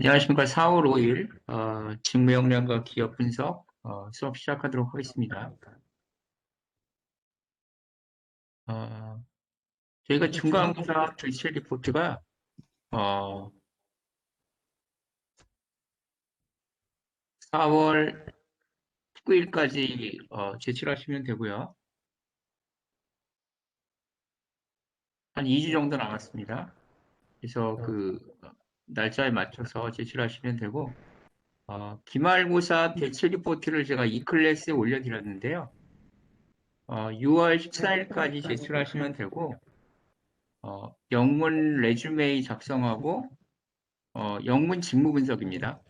안녕하십니까. 4월 5일 직무역량과 기업 분석 수업 시작하도록 하겠습니다. 어, 저희가 중간고사 실질 리포트가 어, 4월 19일까지 제출하시면 되고요. 한 2주 정도 남았습니다. 그래서 그 날짜에 맞춰서 제출하시면 되고 기말고사 대출 리포트를 제가 이클래스에 올려드렸는데요. 6월 14일까지 제출하시면 되고 영문 레주메이 작성하고 영문 직무 분석입니다.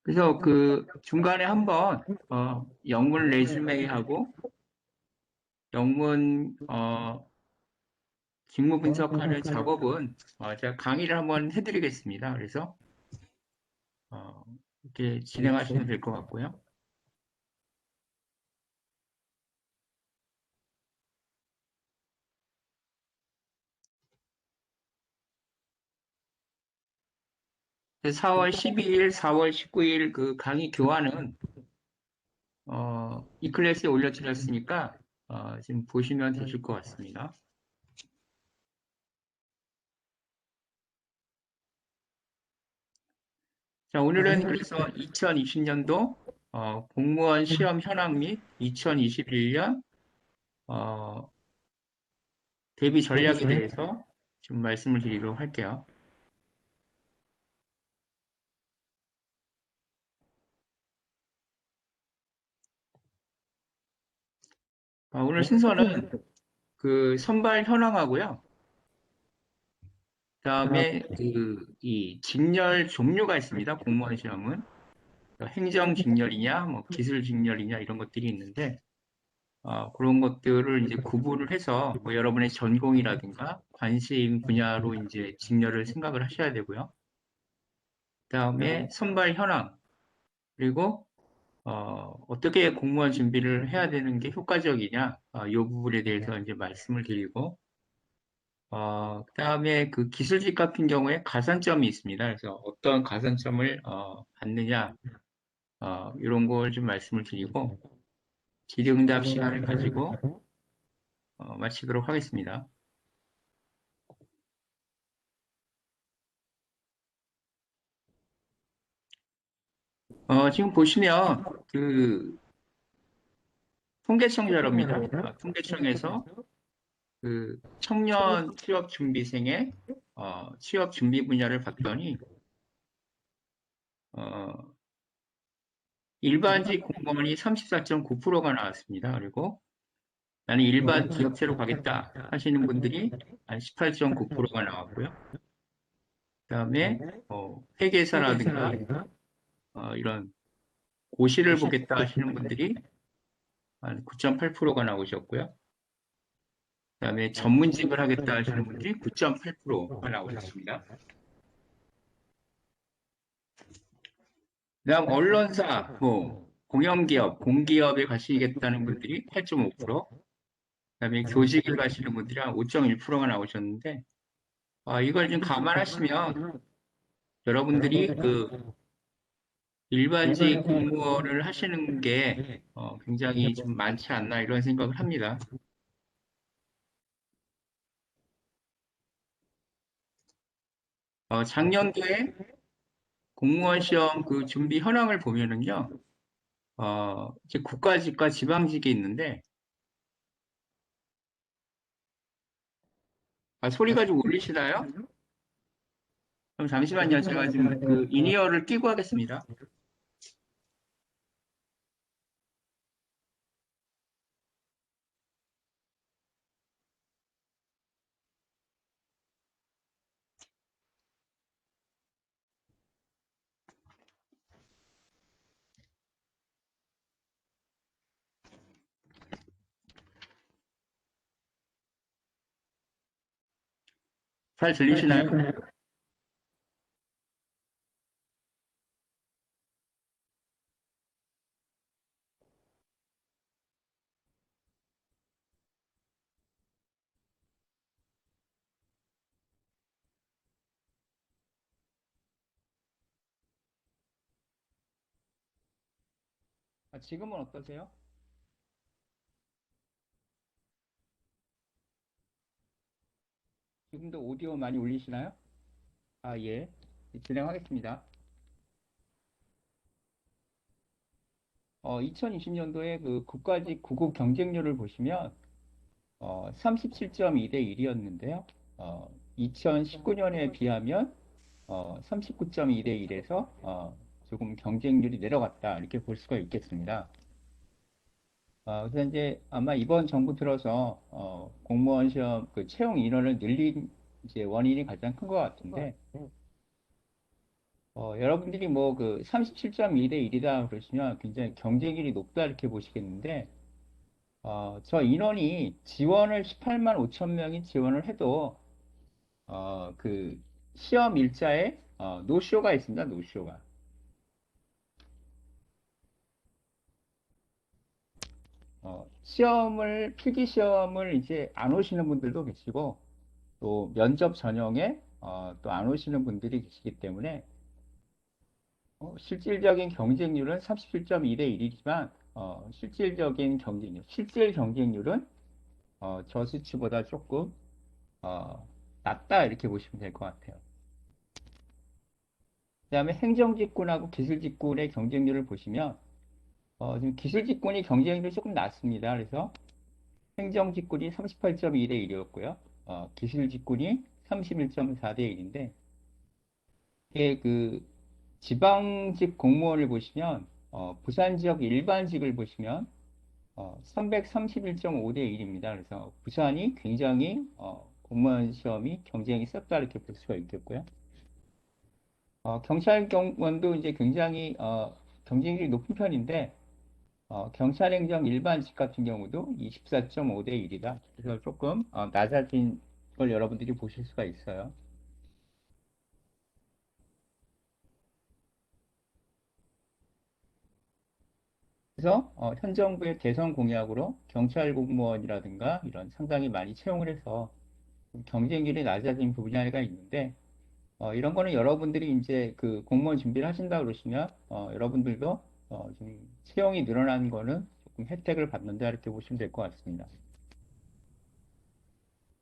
그래서 그 중간에 한번 영문 레주메이하고 영문 직무 분석하는 작업은 제가 강의를 한번 해드리겠습니다. 그래서 어, 이렇게 진행하시면 될 것 같고요. 그래서 4월 12일, 4월 19일 그 강의 교환은 이 클래스에 올려드렸으니까 지금 보시면 되실 것 같습니다. 자, 오늘은 그래서 2020년도 공무원 시험 현황 및 2021년 대비 전략에 대해서 좀 말씀을 드리도록 할게요. 오늘 순서는 그 선발 현황하고요. 그다음에 이 직렬 종류가 있습니다. 공무원 시험은 행정 직렬이냐, 뭐 기술 직렬이냐 이런 것들이 있는데 그런 것들을 이제 구분을 해서 뭐 여러분의 전공이라든가 관심 분야로 이제 직렬을 생각을 하셔야 되고요. 그다음에 선발 현황 그리고 어떻게 공무원 준비를 해야 되는 게 효과적이냐 이 부분에 대해서 이제 말씀을 드리고 그다음에 그 기술직 같은 경우에 가산점이 있습니다. 그래서 어떤 가산점을 받느냐 이런 걸 좀 말씀을 드리고 질의응답 시간을 가지고 마치도록 하겠습니다. 지금 보시면 그 통계청 자료입니다. 통계청에서 그 청년 취업 준비생의 취업 준비 분야를 봤더니 어, 일반직 공무원이 34.9%가 나왔습니다. 그리고 나는 일반 기업체로 가겠다 하시는 분들이 한 18.9%가 나왔고요. 그다음에 회계사라든가 이런 고시를 보겠다 하시는 분들이 한 9.8%가 나오셨고요. 그다음에 전문직을 하겠다 하시는 분들이 9.8%가 나오셨습니다. 그다음 언론사, 뭐 공영기업, 공기업에 가시겠다는 분들이 8.5%, 그다음에 교직을 가시는 분들이 한 5.1%가 나오셨는데 이걸 좀 감안하시면 여러분들이 그 일반직 공무원을 하시는 게 굉장히 좀 많지 않나 이런 생각을 합니다. 작년도에 공무원 시험 그 준비 현황을 보면은요, 이제 국가직과 지방직이 있는데, 소리가 좀 울리시나요? 그럼 잠시만요. 제가 지금 그 인이어를 끼고 하겠습니다. 잘 들리시나요? 지금은 어떠세요? 지금도 오디오 많이 울리시나요? 아, 예. 진행하겠습니다. 2020년도에 그 국가직 구급 경쟁률을 보시면 37.2대 1이었는데요. 2019년에 비하면 39.2대 1에서 조금 경쟁률이 내려갔다 이렇게 볼 수가 있겠습니다. 그래서 이제 아마 이번 정부 들어서 공무원 시험 그 채용 인원을 늘린 이제 원인이 가장 큰 것 같은데 여러분들이 뭐 그 37.2대 1이다 그러시면 굉장히 경쟁률이 높다 이렇게 보시겠는데 저 인원이 지원을 18만 5천 명이 지원을 해도 그 시험 일자에 노쇼가 있습니다. 노쇼가. 시험을 필기 시험을 이제 안 오시는 분들도 계시고 또 면접 전형에 또 안 오시는 분들이 계시기 때문에 실질적인 경쟁률은 37.2대 1이지만 실질적인 경쟁률, 실질 경쟁률은 저수치보다 조금 어, 낮다 이렇게 보시면 될 것 같아요. 그다음에 행정직군하고 기술직군의 경쟁률을 보시면 지금 기술직군이 경쟁률이 조금 낮습니다. 그래서 행정직군이 38.2대 1이었고요. 기술직군이 31.4대 1인데 이게 그 지방직 공무원을 보시면 부산 지역 일반직을 보시면 331.5대 1입니다. 그래서 부산이 굉장히 공무원 시험이 경쟁이 셌다 이렇게 볼 수가 있겠고요. 경찰 경원도 이제 굉장히 경쟁률이 높은 편인데 경찰행정 일반직 같은 경우도 24.5대 1이다. 그래서 조금 낮아진 걸 여러분들이 보실 수가 있어요. 그래서 현 정부의 대선 공약으로 경찰 공무원이라든가 이런 상당히 많이 채용을 해서 경쟁률이 낮아진 분야가 있는데 이런 거는 여러분들이 이제 그 공무원 준비를 하신다 그러시면 여러분들도 좀 채용이 늘어난 거는 조금 혜택을 받는다 이렇게 보시면 될 것 같습니다.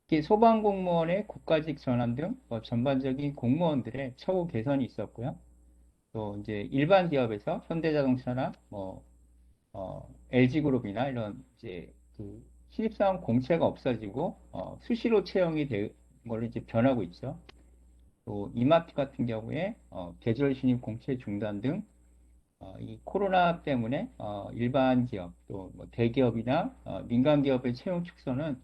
특히 소방공무원의 국가직 전환 등 전반적인 공무원들의 처우 개선이 있었고요. 또 이제 일반 기업에서 현대자동차나 뭐 LG그룹이나 이런 이제 그 신입사원 공채가 없어지고 수시로 채용이 된 걸로 이제 변하고 있죠. 또 이마트 같은 경우에 계절 신입 공채 중단 등 이 코로나 때문에 일반 기업 또뭐 대기업이나 민간 기업의 채용 축소는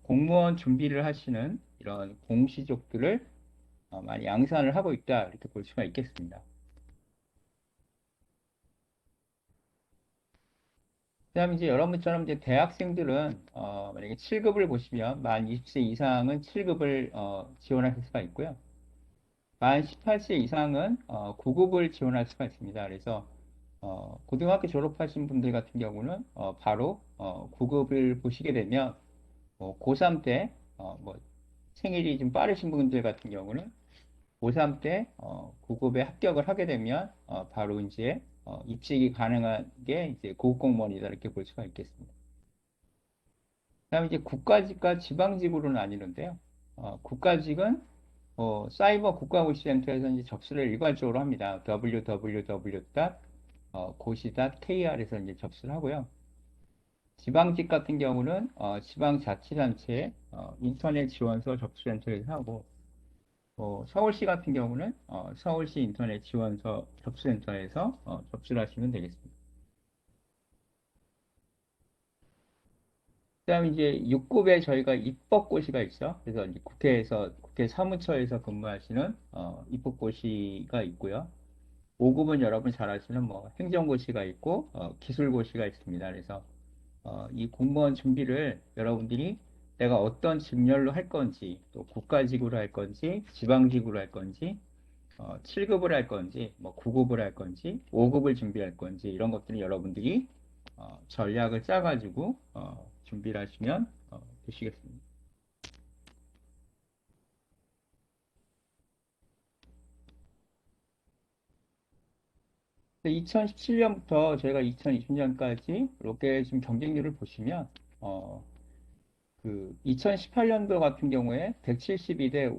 공무원 준비를 하시는 이런 공시족들을 많이 양산을 하고 있다 이렇게 볼 수가 있겠습니다. 그다음에 이제 여러분처럼 이제 대학생들은 만약에 7급을 보시면 만 20세 이상은 7급을 지원할 수가 있고요. 만 18세 이상은 9급을 지원할 수가 있습니다. 그래서 고등학교 졸업하신 분들 같은 경우는 바로 9급을 보시게 되면 고3 때 뭐 생일이 좀 빠르신 분들 같은 경우는 고3 때 9급에 합격을 하게 되면 바로 이제 입직이 가능한 게 이제 고급공무원이다 이렇게 볼 수가 있겠습니다. 그다음에 이제 국가직과 지방직으로 나뉘는데요. 국가직은 사이버 국가고시센터에서 이제 접수를 일괄적으로 합니다. www.go시.kr에서 이제 접수를 하고요. 지방직 같은 경우는 지방자치단체 인터넷 지원서 접수센터에서 하고 서울시 같은 경우는 서울시 인터넷 지원서 접수센터에서 접수를 하시면 되겠습니다. 그다음에 이제 6급에 저희가 입법고시가 있죠. 그래서 이제 국회 사무처에서 근무하시는 입법고시가 있고요. 5급은 여러분 잘 아시는 뭐 행정고시가 있고 기술고시가 있습니다. 그래서 이 공무원 준비를 여러분들이 내가 어떤 직렬로 할 건지, 또 국가직으로 할 건지, 지방직으로 할 건지, 7급을 할 건지, 뭐 9급을 할 건지, 5급을 준비할 건지 이런 것들을 여러분들이 전략을 짜가지고 준비를 하시면 되시겠습니다. 2017년부터 저희가 2020년까지 이렇게 지금 경쟁률을 보시면 그 2018년도 같은 경우에 172대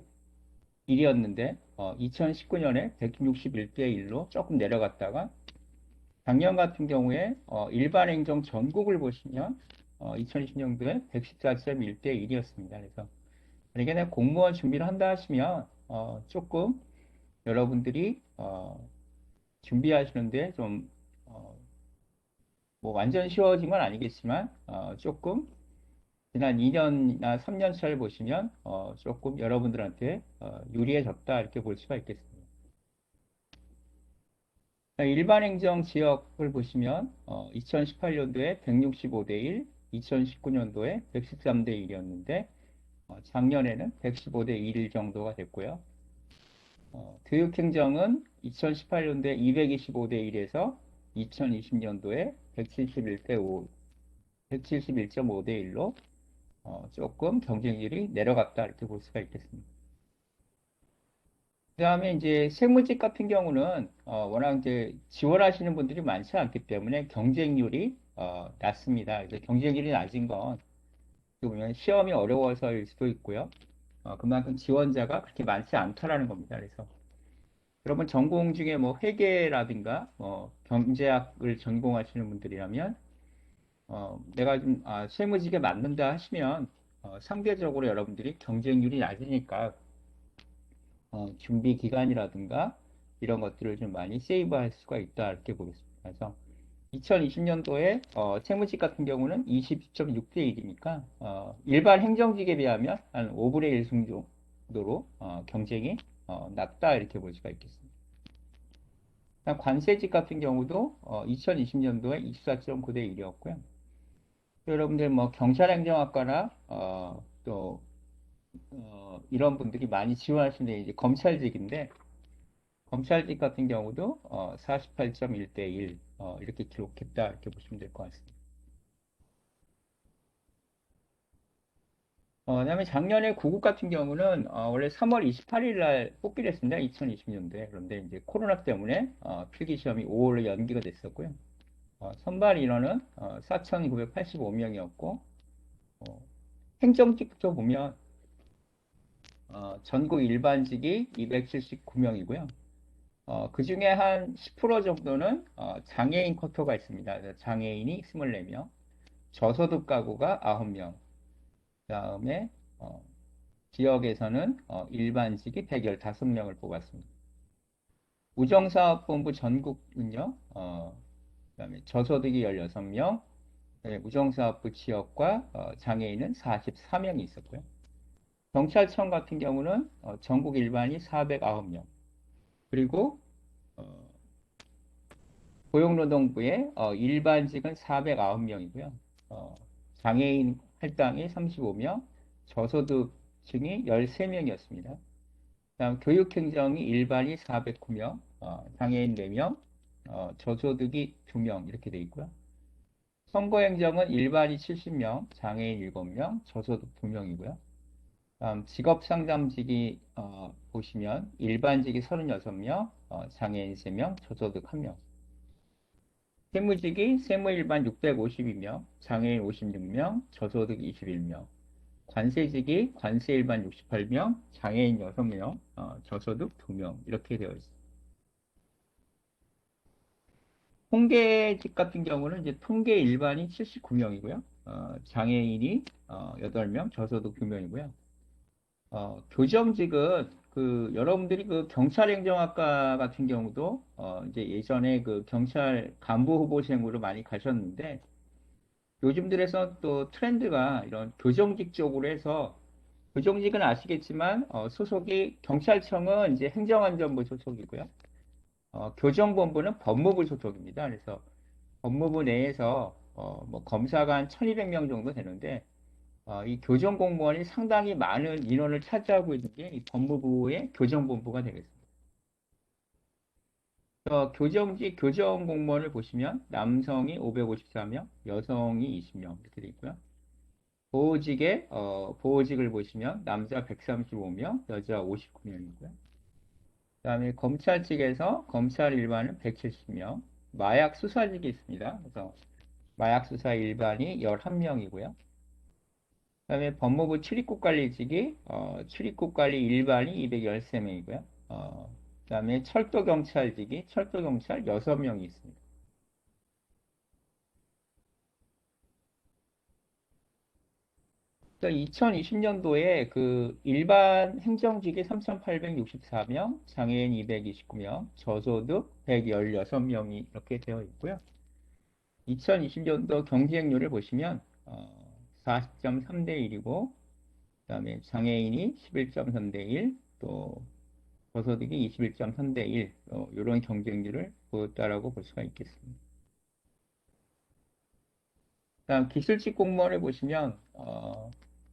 1이었는데 2019년에 161대 1로 조금 내려갔다가 작년 같은 경우에 일반 행정 전국을 보시면 2020년도에 114.1대 1이었습니다. 그래서 만약에 내가 공무원 준비를 한다 하시면 조금 여러분들이 준비하시는데 좀 뭐 완전 쉬워진 건 아니겠지만 조금 지난 2년이나 3년 차를 보시면 조금 여러분들한테 유리해졌다 이렇게 볼 수가 있겠습니다. 일반 행정 지역을 보시면 2018년도에 165대 1, 2019년도에 113대 1이었는데 작년에는 115대 1 정도가 됐고요. 교육행정은 2018년도에 225대 1에서 2020년도에 171대 5, 171.5대 1로 조금 경쟁률이 내려갔다 이렇게 볼 수가 있겠습니다. 그다음에 이제 세무직 같은 경우는 워낙 이제 지원하시는 분들이 많지 않기 때문에 경쟁률이 낮습니다. 그래서 경쟁률이 낮은 건 어떻게 보면 시험이 어려워서일 수도 있고요. 그만큼 지원자가 그렇게 많지 않다라는 겁니다. 그래서 여러분 전공 중에 뭐 회계라든가 경제학을 전공하시는 분들이라면 내가 좀 세무직에 맞는다 하시면 상대적으로 여러분들이 경쟁률이 낮으니까 준비 기간이라든가 이런 것들을 좀 많이 세이브할 수가 있다 이렇게 보겠습니다. 그래서 2020년도에 세무직 같은 경우는 22.6대 1이니까 일반 행정직에 비하면 한 5분의 1 정도로 경쟁이 낮다 이렇게 볼 수가 있겠습니다. 관세직 같은 경우도 2020년도에 24.9대 1이었고요. 여러분들 뭐 경찰행정학과나 또 이런 분들이 많이 지원하시는 게 이제 검찰직인데 검찰직 같은 경우도 48.1대 1 이렇게 기록했다 이렇게 보시면 될 것 같습니다. 그다음에 작년에 구급 같은 경우는 원래 3월 28일 날 뽑기로 했습니다. 2020년도에. 그런데 이제 코로나 때문에 필기 시험이 5월로 연기가 됐었고요. 선발 인원은 4,985명이었고 행정직부터 보면 전국 일반직이 279명이고요. 그 중에 한 10% 정도는 장애인 쿼터가 있습니다. 그래서 장애인이 24명, 저소득 가구가 9명, 그다음에 지역에서는 일반직이 115명을 뽑았습니다. 우정사업본부 전국은요, 그다음에 저소득이 16명, 우정사업부 지역과 장애인은 44명이 있었고요. 경찰청 같은 경우는 전국 일반이 409명, 그리고 고용노동부의 일반직은 409명이고요. 장애인 할당이 35명, 저소득층이 13명이었습니다. 다음 교육행정이 일반이 409명, 장애인 4명, 저소득이 2명 이렇게 돼 있고요. 선거행정은 일반이 70명, 장애인 7명, 저소득 2명이고요. 다음 직업상담직이 보시면 일반직이 36명, 장애인 3명, 저소득 1명. 세무직이 세무일반 652명, 장애인 56명, 저소득 21명. 관세직이 관세일반 68명, 장애인 6명, 저소득 2명 이렇게 되어 있습니다. 통계직 같은 경우는 이제 통계 일반이 79명이고요. 장애인이 8명, 저소득 2명이고요. 교정직은 그 여러분들이 그 경찰행정학과 같은 경우도 이제 예전에 그 경찰 간부 후보생으로 많이 가셨는데 요즘 들에서 또 트렌드가 이런 교정직 쪽으로 해서 교정직은 아시겠지만 소속이 경찰청은 이제 행정안전부 소속이고요. 교정본부는 법무부 소속입니다. 그래서 법무부 내에서 뭐 검사가 한 1200명 정도 되는데 이 교정 공무원이 상당히 많은 인원을 차지하고 있는 게 이 법무부의 교정본부가 되겠습니다. 교정직 교정 공무원을 보시면 남성이 554명, 여성이 20명 이렇게 돼 있고요. 보호직을 보시면 남자 135명, 여자 59명이고요. 그다음에 검찰직에서 검찰 일반은 170명, 마약 수사직이 있습니다. 그래서 마약 수사 일반이 11명이고요. 그다음에 법무부 출입국관리직이 출입국관리 일반이 213명이고요. 그다음에 철도경찰직이 철도경찰 6명이 있습니다. 2020년도에 그 일반 행정직이 3,864명, 장애인 229명, 저소득 116명이 이렇게 되어 있고요. 2020년도 경쟁률을 보시면 40.3대 1이고, 그다음에 장애인이 11.3대 1, 또 저소득이 21.3대 1, 이런 경쟁률을 보였다라고 볼 수가 있겠습니다. 다음 기술직 공무원을 보시면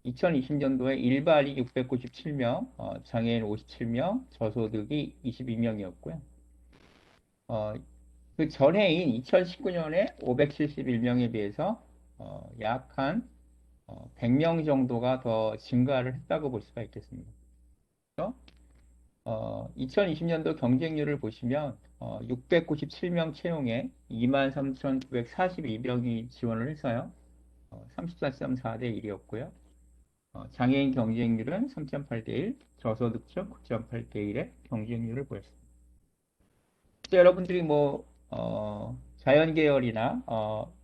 2020년도에 일반이 697명, 장애인 57명, 저소득이 22명이었고요. 그 전해인 2019년에 571명에 비해서 약 한 100명 정도가 더 증가를 했다고 볼 수가 있겠습니다. 그래서 2020년도 경쟁률을 보시면 697명 채용에 23,942명이 지원을 해서요. 34.4대 1이었고요. 장애인 경쟁률은 3.8대 1, 저소득층 9.8대 1의 경쟁률을 보였습니다. 여러분들이 자연계열이나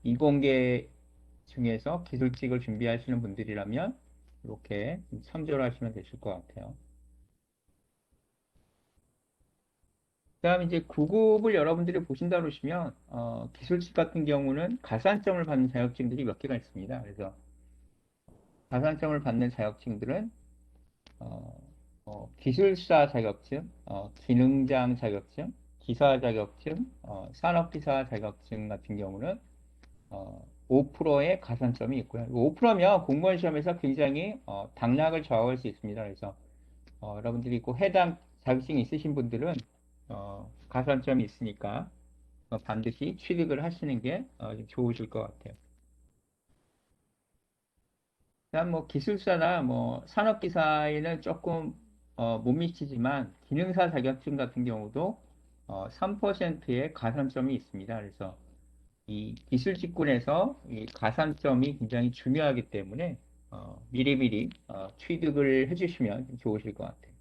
이공계 중에서 기술직을 준비하시는 분들이라면 이렇게 좀 참조를 하시면 되실 것 같아요. 그다음 이제 9급을 여러분들이 보신다 그러시면 기술직 같은 경우는 가산점을 받는 자격증들이 몇 개가 있습니다. 그래서 가산점을 받는 자격증들은 어, 기술사 자격증, 기능장 자격증, 기사 자격증, 산업기사 자격증 같은 경우는 5%의 가산점이 있고요. 5%면 공무원 시험에서 굉장히 당락을 좌우할 수 있습니다. 그래서 여러분들이 꼭 해당 자격증이 있으신 분들은 가산점이 있으니까 반드시 취득을 하시는 게 좀 좋으실 것 같아요. 그다음 기술사나 산업기사에는 조금 못 미치지만 기능사 자격증 같은 경우도 3%의 가산점이 있습니다. 그래서 이 기술 직군에서 이 가산점이 굉장히 중요하기 때문에 미리미리 취득을 해주시면 좋으실 것 같아요.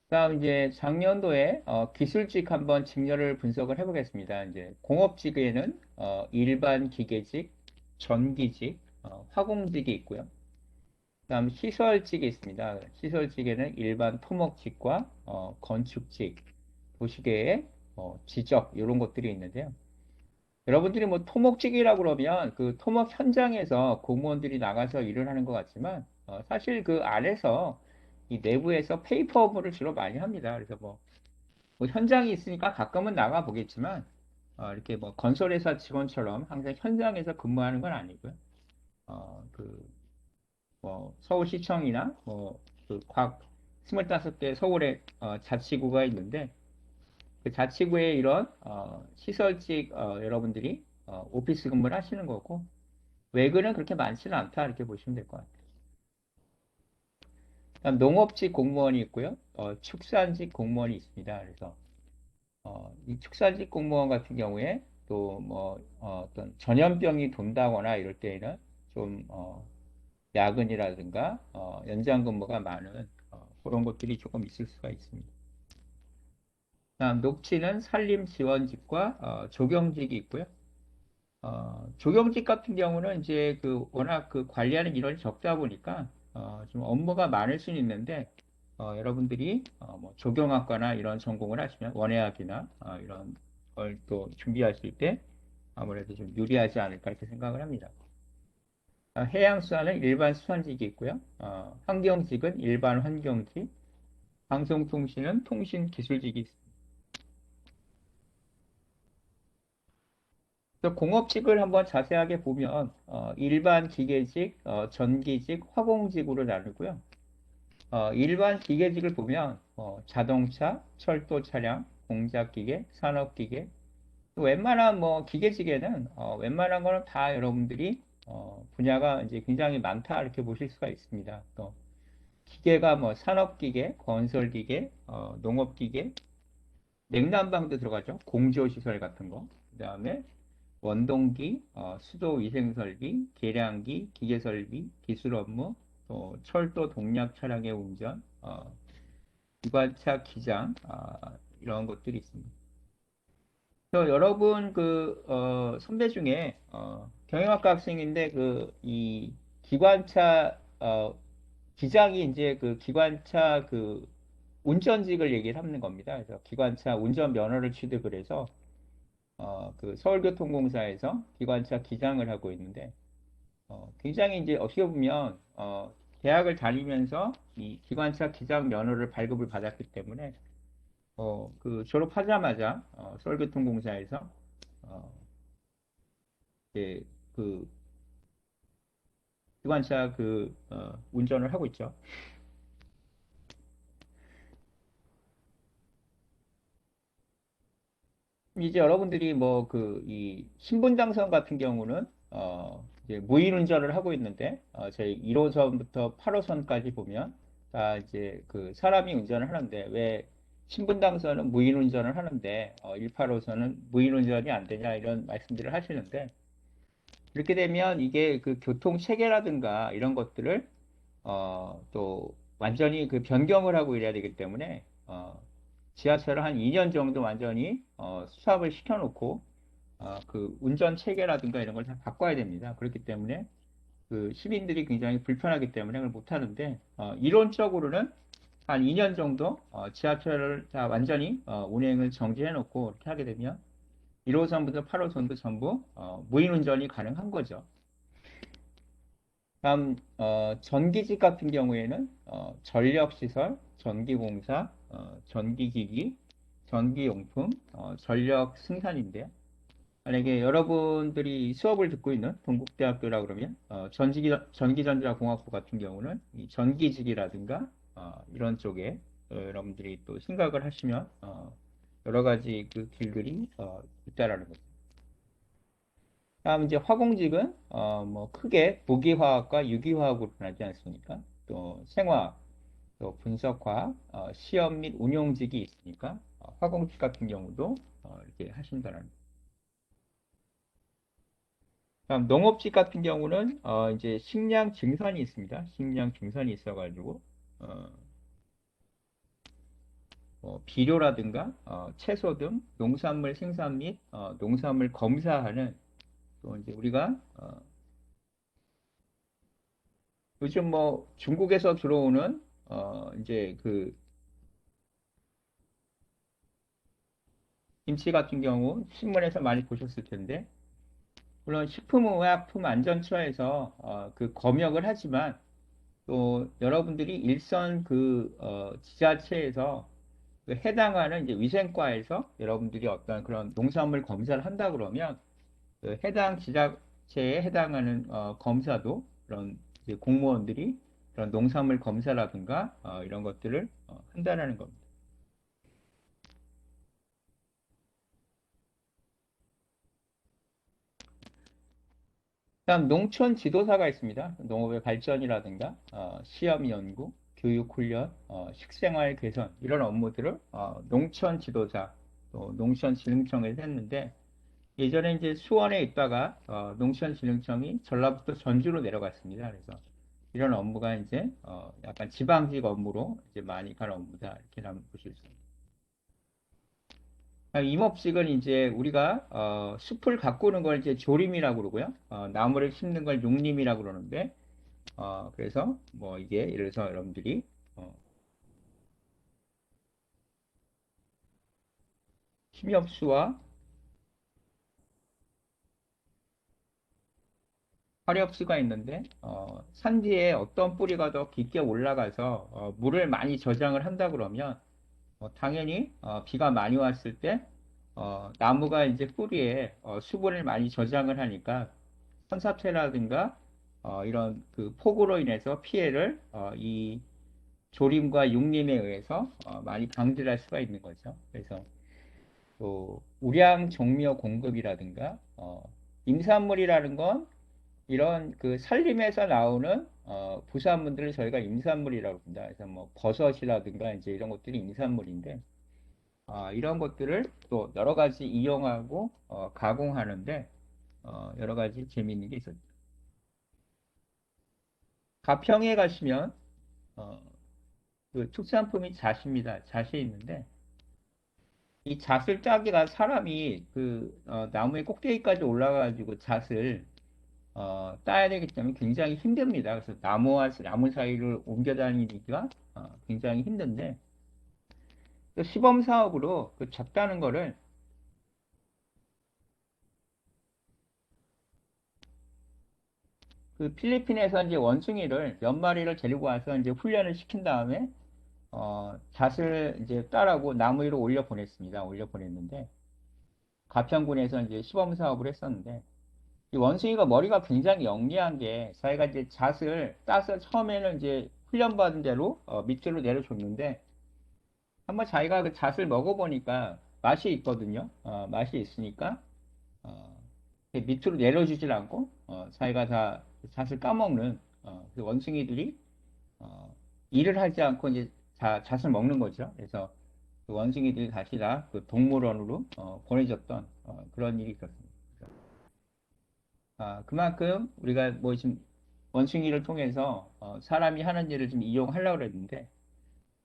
다음 이제 작년도에 기술직 한번 직렬을 분석을 해보겠습니다. 이제 공업직에는 일반 기계직, 전기직, 화공직이 있고요. 다음 시설직이 있습니다. 시설직에는 일반 토목직과 건축직, 도시계획, 지적 이런 것들이 있는데요. 여러분들이 토목직이라고 그러면 그 토목 현장에서 공무원들이 나가서 일을 하는 것 같지만 사실 그 안에서 이 내부에서 페이퍼 업무를 주로 많이 합니다. 그래서 현장이 있으니까 가끔은 나가 보겠지만 이렇게 건설회사 직원처럼 항상 현장에서 근무하는 건 아니고요. 그 서울시청이나 그각 25개 서울에 자치구가 있는데 그 자치구에 이런 시설직 여러분들이 오피스 근무를 하시는 거고 외근은 그렇게 많지는 않다 이렇게 보시면 될 것 같아요. 그다음 농업직 공무원이 있고요. 축산직 공무원이 있습니다. 그래서 이 축산직 공무원 같은 경우에 또 어떤 전염병이 돈다거나 이럴 때에는 좀 야근이라든가 연장 근무가 많은 그런 것들이 조금 있을 수가 있습니다. 다음 녹지는 산림 지원직과 조경직이 있고요. 조경직 같은 경우는 이제 그 워낙 그 관리하는 인원이 적다 보니까 좀 업무가 많을 수는 있는데 여러분들이 조경학과나 이런 전공을 하시면 원예학이나 이런 걸 또 준비하실 때 아무래도 좀 유리하지 않을까 이렇게 생각을 합니다. 해양수산은 일반 수산직이 있고요. 환경직은 일반 환경직, 방송통신은 통신기술직이 있습니다. 그래서 공업직을 한번 자세하게 보면 일반 기계직, 전기직, 화공직으로 나누고요. 일반 기계직을 보면 자동차, 철도 차량, 공작기계, 산업기계, 웬만한 뭐 기계직에는 웬만한 거는 다 여러분들이 분야가 이제 굉장히 많다 이렇게 보실 수가 있습니다. 또 기계가 뭐 산업기계, 건설기계, 농업기계, 냉난방도 들어가죠. 공조시설 같은 거. 그다음에 원동기, 수도위생설비, 계량기, 기계설비, 기술업무, 또 철도 동력 차량의 운전, 기관차 기장, 이런 것들이 있습니다. 여러분 선배 중에 경영학과 학생인데 이 기관차 기장이 이제 그 기관차 운전직을 얘기를 하는 겁니다. 그래서 기관차 운전 면허를 취득을 해서 그 서울교통공사에서 기관차 기장을 하고 있는데 굉장히 이제 어떻게 보면 대학을 다니면서 이 기관차 기장 면허를 발급을 받았기 때문에 그 졸업하자마자 서울교통공사에서 어, 이제 그 기관차 운전을 하고 있죠. 이제 여러분들이 뭐 이 신분당선 같은 경우는 이제 무인 운전을 하고 있는데 저희 1호선부터 8호선까지 보면 다 이제 그 사람이 운전을 하는데 왜 신분당선은 무인 운전을 하는데 1, 8호선은 무인 운전이 안 되냐 이런 말씀들을 하시는데 이렇게 되면 이게 그 교통 체계라든가 이런 것들을 또 완전히 그 변경을 하고 이래야 되기 때문에 지하철을 한 2년 정도 완전히 수합을 시켜놓고 그 운전 체계라든가 이런 걸 다 바꿔야 됩니다. 그렇기 때문에 그 시민들이 굉장히 불편하기 때문에 그걸 못 하는데 이론적으로는 한 2년 정도 지하철을 다 완전히 운행을 정지해 놓고 이렇게 하게 되면 1호선부터 8호선도 전부 무인 운전이 가능한 거죠. 다음 전기직 같은 경우에는 전력시설, 전기공사, 전기기기, 전기용품, 전력 승산인데요. 만약에 여러분들이 수업을 듣고 있는 동국대학교라 그러면 전기전자공학부 같은 경우는 이 전기직이라든가 이런 쪽에 여러분들이 또 생각을 하시면 여러 가지 그 길들이 있다라는 거죠. 다음 이제 화공직은 뭐 크게 무기화학과 유기화학으로 나지 않습니까? 또 생화학, 또 분석화학, 시험 및 운용직이 있으니까 화공직 같은 경우도 이렇게 하신다는 거죠. 다음 농업직 같은 경우는 이제 식량 증산이 있습니다. 식량 증산이 있어가지고 어, 비료라든가 채소 등 농산물 생산 및 농산물 검사하는 또 이제 우리가 요즘 뭐 중국에서 들어오는 이제 그 김치 같은 경우 신문에서 많이 보셨을 텐데 물론 식품의약품안전처에서 그 검역을 하지만 또 여러분들이 일선 지자체에서 그 해당하는 이제 위생과에서 여러분들이 어떤 그런 농산물 검사를 한다 그러면 그 해당 지자체에 해당하는 검사도 그런 이제 공무원들이 그런 농산물 검사라든가 이런 것들을 한다라는 겁니다. 다음 농촌 지도사가 있습니다. 농업의 발전이라든가 시험 연구, 교육 훈련, 식생활 개선 이런 업무들을 농촌 지도사 또 농촌진흥청에서 했는데 예전에 이제 수원에 있다가 농촌진흥청이 전라북도 전주로 내려갔습니다. 그래서 이런 업무가 이제 약간 지방직 업무로 이제 많이 간 업무다 이렇게 한번 보실 수 있습니다. 임업직은 이제 우리가 숲을 가꾸는 걸 이제 조림이라고 그러고요. 나무를 심는 걸 육림이라고 그러는데 그래서 뭐 이게 예를 들어서 여러분들이 어, 침엽수와 화렵수가 있는데 산지에 어떤 뿌리가 더 깊게 올라가서 물을 많이 저장을 한다 그러면 당연히 비가 많이 왔을 때 나무가 이제 뿌리에 수분을 많이 저장을 하니까 혼사태라든가 이런 그 폭우로 인해서 피해를 이 조림과 육림에 의해서 많이 방지를 할 수가 있는 거죠. 그래서 또 우량 종묘 공급이라든가 임산물이라는 건 이런 그 산림에서 나오는 부산물들을 저희가 임산물이라고 합니다. 그래서 뭐 버섯이라든가 이제 이런 것들이 임산물인데 이런 것들을 또 여러 가지 이용하고 가공하는데 여러 가지 재미있는 게 있었죠. 가평에 가시면 어, 그 특산품이 잣입니다. 잣이 있는데 이 잣을 따기가 사람이 그 나무의 꼭대기까지 올라가가지고 잣을 따야 되기 때문에 굉장히 힘듭니다. 그래서 나무와 나무 사이를 옮겨 다니기가 굉장히 힘든데 또 시범 사업으로 그 잣 따는 거를 그 필리핀에서 이제 원숭이를 몇 마리를 데리고 와서 이제 훈련을 시킨 다음에 잣을 이제 따라고 나무 위로 올려 보냈습니다. 올려 보냈는데 가평군에서 이제 시범 사업을 했었는데 이 원숭이가 머리가 굉장히 영리한 게 자기가 이제 잣을 따서 처음에는 이제 훈련받은 대로 밑으로 내려줬는데 한번 자기가 그 잣을 먹어보니까 맛이 있거든요. 맛이 있으니까 어, 이렇게 밑으로 내려주질 않고 자기가 다 잣을 까먹는 그 원숭이들이 어, 일을 하지 않고 이제 잣을 먹는 거죠. 그래서 그 원숭이들이 다시 다 그 동물원으로 보내졌던 그런 일이 있었습니다. 그만큼 우리가 뭐 지금 원숭이를 통해서 사람이 하는 일을 좀 이용하려고 그랬는데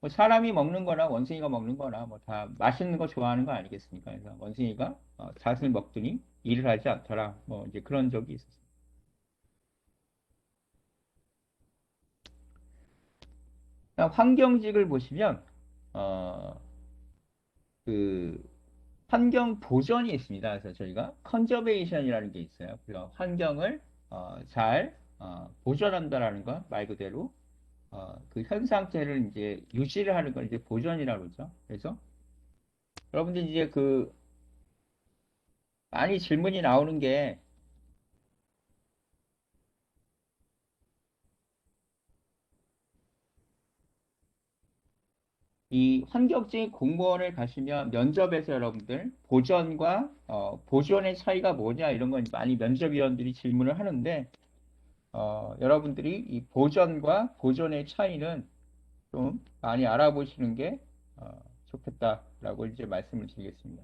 뭐 사람이 먹는 거나 원숭이가 먹는 거나 뭐 다 맛있는 거 좋아하는 거 아니겠습니까? 그래서 원숭이가 잣을 먹더니 일을 하지 않더라. 뭐 이제 그런 적이 있었어요. 그다음 환경직을 보시면 어, 그 환경 보전이 있습니다. 그래서 저희가 컨저베이션이라는 게 있어요. 그래서 환경을 잘 보존한다라는 거 말 그대로 그 현 상태를 이제 유지를 하는 걸 이제 보존이라고 그러죠. 그래서 여러분들 이제 그 많이 질문이 나오는 게 이 환경직 공무원을 가시면 면접에서 여러분들 보전과 보존의 차이가 뭐냐 이런 건 많이 면접위원들이 질문을 하는데 여러분들이 이 보전과 보존의 차이는 좀 많이 알아보시는 게 좋겠다라고 이제 말씀을 드리겠습니다.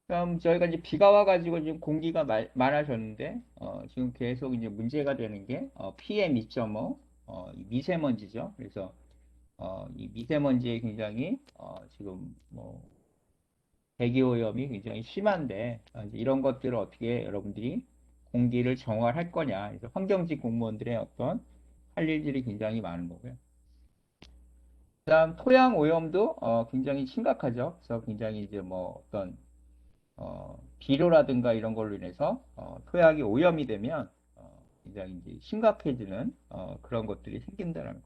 그럼 저희가 이제 비가 와가지고 지금 공기가 많아졌는데 지금 계속 이제 문제가 되는 게 PM2.5 이 미세먼지죠. 그래서 이 미세먼지에 굉장히 지금 뭐 대기 오염이 굉장히 심한데 이제 이런 것들을 어떻게 여러분들이 공기를 정화할 거냐. 그래서 환경직 공무원들의 어떤 할 일들이 굉장히 많은 거고요. 그다음 토양 오염도 굉장히 심각하죠. 그래서 굉장히 이제 뭐 어떤 비료라든가 이런 걸로 인해서 토양이 오염이 되면 굉장히 이제 심각해지는 그런 것들이 생긴다는 거.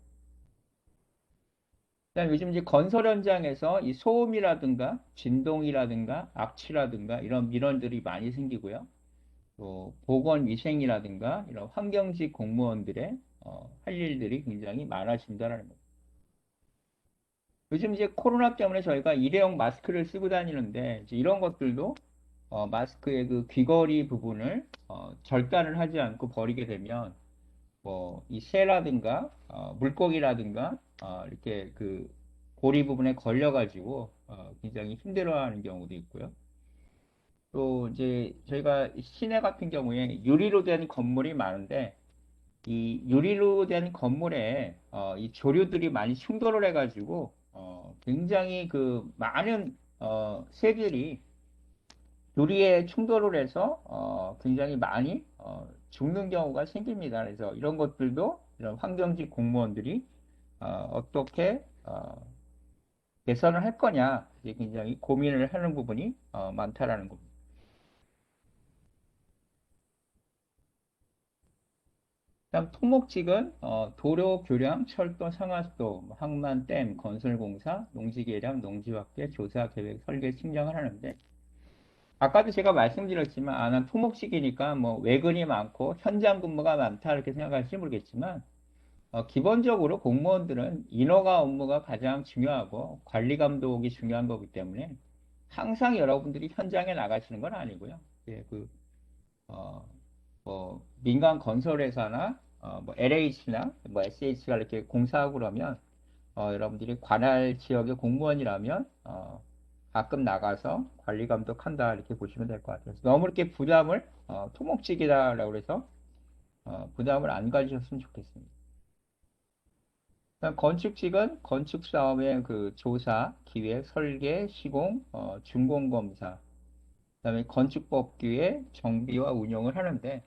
그다음 요즘 이제 건설 현장에서 이 소음이라든가 진동이라든가 악취라든가 이런 민원들이 많이 생기고요. 또 보건위생이라든가 이런 환경직 공무원들의 할 일들이 굉장히 많아진다는 거. 요즘 이제 코로나 때문에 저희가 일회용 마스크를 쓰고 다니는데 이제 이런 것들도 마스크의 그 귀걸이 부분을 절단을 하지 않고 버리게 되면 뭐 이 새라든가 물고기라든가 이렇게 그 고리 부분에 걸려가지고 굉장히 힘들어하는 경우도 있고요. 또 이제 저희가 시내 같은 경우에 유리로 된 건물이 많은데 이 유리로 된 건물에 이 조류들이 많이 충돌을 해가지고 굉장히 그 많은 새들이 유리에 충돌을 해서 굉장히 많이 죽는 경우가 생깁니다. 그래서 이런 것들도 이런 환경직 공무원들이 어떻게 개선을 할 거냐 이제 굉장히 고민을 하는 부분이 많다라는 겁니다. 그다음 토목직은 도로, 교량, 철도, 상하수도, 뭐 항만, 댐, 건설공사, 농지계량, 농지확대, 조사, 계획, 설계, 측량을 하는데 아까도 제가 말씀드렸지만 난 토목직이니까 뭐 외근이 많고 현장 근무가 많다 이렇게 생각할지 모르겠지만 기본적으로 공무원들은 인허가 업무가 가장 중요하고 관리 감독이 중요한 거기 때문에 항상 여러분들이 현장에 나가시는 건 아니고요. 예, 어, 민간 건설회사나 뭐 LH나 뭐 SH가 이렇게 공사하고 그러면 여러분들이 관할 지역의 공무원이라면 가끔 나가서 관리 감독한다 이렇게 보시면 될 것 같아요. 그래서 너무 이렇게 부담을 토목직이다라고 해서 부담을 안 가지셨으면 좋겠습니다. 그다음 건축직은 건축 사업의 그 조사, 기획, 설계, 시공, 준공 검사, 그다음에 건축법규의 정비와 운영을 하는데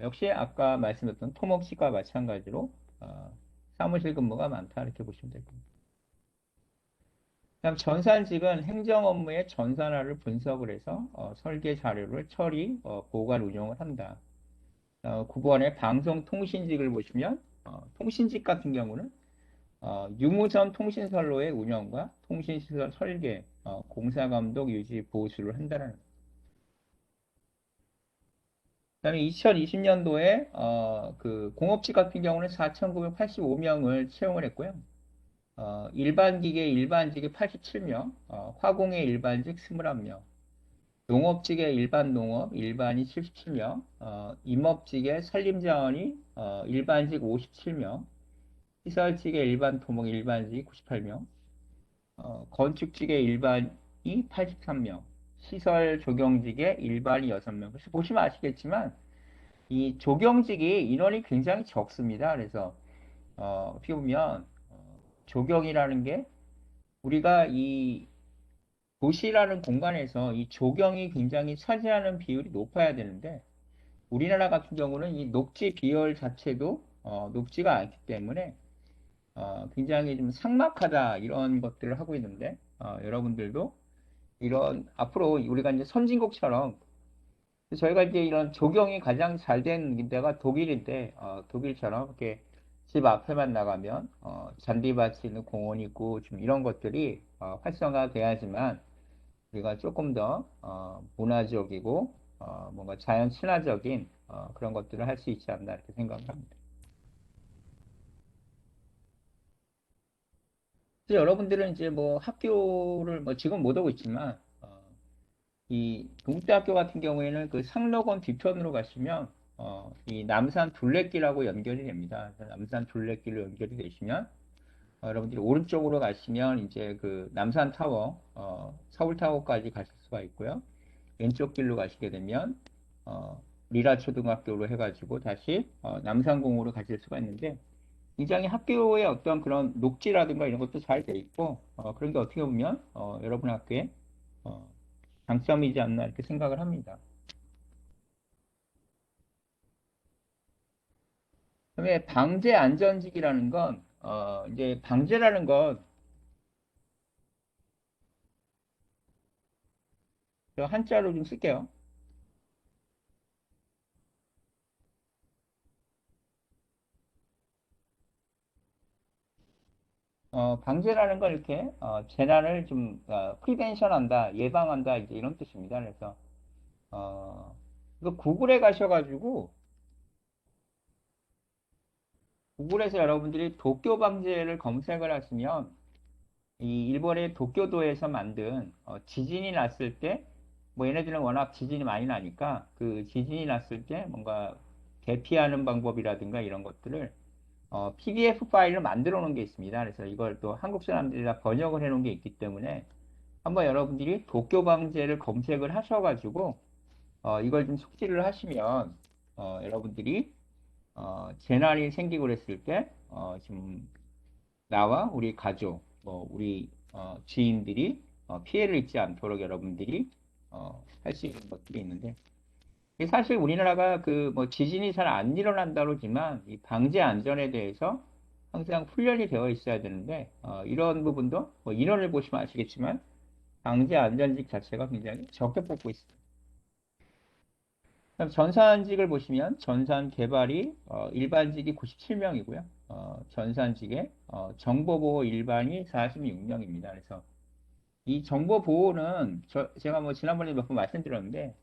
역시 아까 말씀드렸던 토목직과 마찬가지로 어, 사무실 근무가 많다 이렇게 보시면 될 겁니다. 그다음 전산직은 행정 업무의 전산화를 분석을 해서 설계 자료를 처리, 보관, 운영을 한다. 9번의 방송통신직을 보시면 통신직 같은 경우는 유무선 통신선로의 운영과 통신시설 설계, 공사감독, 유지, 보수를 한다는. 그다음에 2020년도에 그 공업직 같은 경우는 4,985명을 채용을 했고요. 일반 기계 일반직이 87명, 화공의 일반직 21명, 농업직의 일반 농업 일반이 77명, 임업직의 산림자원이 일반직 57명, 시설직의 일반 토목 일반직 98명, 건축직의 일반이 83명, 시설 조경직의 일반이 6명. 그래서 보시면 아시겠지만 이 조경직이 인원이 굉장히 적습니다. 그래서 어떻게 보면 조경이라는 게 우리가 이 도시라는 공간에서 이 조경이 굉장히 차지하는 비율이 높아야 되는데 우리나라 같은 경우는 이 녹지 비율 자체도 높지가 않기 때문에 굉장히 좀 삭막하다 이런 것들을 하고 있는데 여러분들도 이런 앞으로 우리가 이제 선진국처럼 저희가 이제 이런 조경이 가장 잘 된 데가 독일인데 독일처럼 이렇게 집 앞에만 나가면 잔디밭이 있는 공원이 있고 좀 이런 것들이 활성화돼야지만 우리가 조금 더 문화적이고 뭔가 자연 친화적인 그런 것들을 할 수 있지 않나 이렇게 생각합니다. 그래서 여러분들은 이제 뭐 학교를 뭐 지금 못 오고 있지만 이 동국대학교 같은 경우에는 그 상록원 뒤편으로 가시면 이 남산 둘레길하고 연결이 됩니다. 그래서 남산 둘레길로 연결이 되시면 여러분들이 오른쪽으로 가시면 이제 그 남산 타워, 서울 타워까지 가실 수가 있고요. 왼쪽 길로 가시게 되면 리라 초등학교로 해가지고 다시 남산공으로 가실 수가 있는데 굉장히 학교의 어떤 그런 녹지라든가 이런 것도 잘 돼 있고 그런 게 어떻게 보면 여러분 학교에 어, 장점이지 않나 이렇게 생각을 합니다. 그다음에 방제 안전직이라는 건 이제 방제라는 건 저 한자로 좀 쓸게요. 방제라는 건 이렇게 재난을 좀 프리벤션한다, 예방한다 이제 이런 뜻입니다. 그래서 이거 구글에 가셔가지고 구글에서 여러분들이 도쿄 방제를 검색을 하시면 이 일본의 도쿄도에서 만든 지진이 났을 때 뭐 얘네들은 워낙 지진이 많이 나니까 그 지진이 났을 때 뭔가 대피하는 방법이라든가 이런 것들을 PDF 파일을 만들어 놓은 게 있습니다. 그래서 이걸 또 한국 사람들이 다 번역을 해 놓은 게 있기 때문에 한번 여러분들이 도쿄 방제를 검색을 하셔가지고 이걸 좀 숙지를 하시면 여러분들이 재난이 생기고 그랬을 때 지금 나와 우리 가족, 뭐 우리 지인들이 피해를 입지 않도록 여러분들이 할 수 있는 것들이 있는데 이게 사실 우리나라가 그 뭐 지진이 잘 안 일어난다 그러지만 이 방재 안전에 대해서 항상 훈련이 되어 있어야 되는데 이런 부분도 뭐 인원을 보시면 아시겠지만 방재 안전직 자체가 굉장히 적게 뽑고 있습니다. 그럼 전산직을 보시면 전산 개발이 일반직이 97명이고요. 전산직에 정보보호 일반이 46명입니다. 그래서 이 정보보호는 제가 뭐 지난번에 몇 번 말씀드렸는데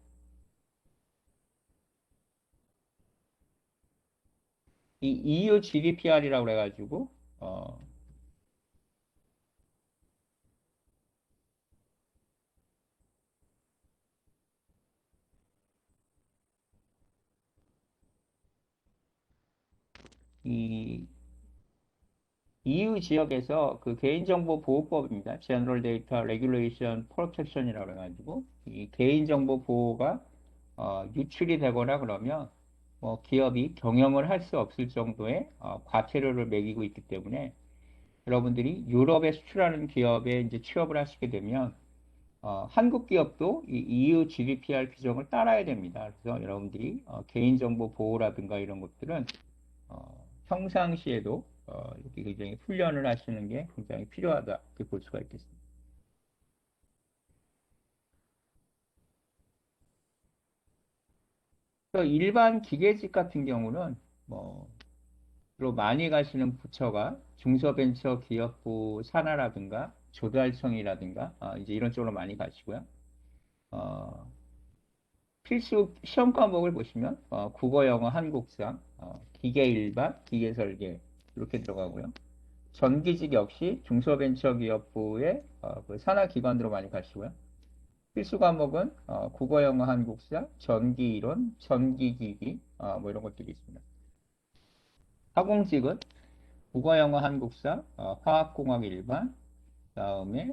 이 EU GDPR이라고 그래가지고 어, 이 EU 지역에서 그 개인정보 보호법입니다. General Data Regulation Protection이라고 해가지고 이 개인정보 보호가 유출이 되거나 그러면 뭐 기업이 경영을 할 수 없을 정도의 과태료를 매기고 있기 때문에 여러분들이 유럽에 수출하는 기업에 이제 취업을 하시게 되면 한국 기업도 이 EU GDPR 규정을 따라야 됩니다. 그래서 여러분들이 개인정보 보호라든가 이런 것들은 평상시에도 이렇게 굉장히 훈련을 하시는 게 굉장히 필요하다 이렇게 볼 수가 있겠습니다. 그래서 일반 기계직 같은 경우는 뭐 주로 많이 가시는 부처가 중소벤처기업부 산하라든가 조달청이라든가 이제 이런 쪽으로 많이 가시고요. 어, 필수 시험 과목을 보시면 국어, 영어, 한국사, 기계 일반, 기계 설계 이렇게 들어가고요. 전기직 역시 중소벤처기업부의 그 산하기관으로 많이 가시고요. 필수 과목은 국어, 영어, 한국사, 전기이론, 전기기기 뭐 이런 것들이 있습니다. 화공직은 국어, 영어, 한국사, 화학공학 일반, 그다음에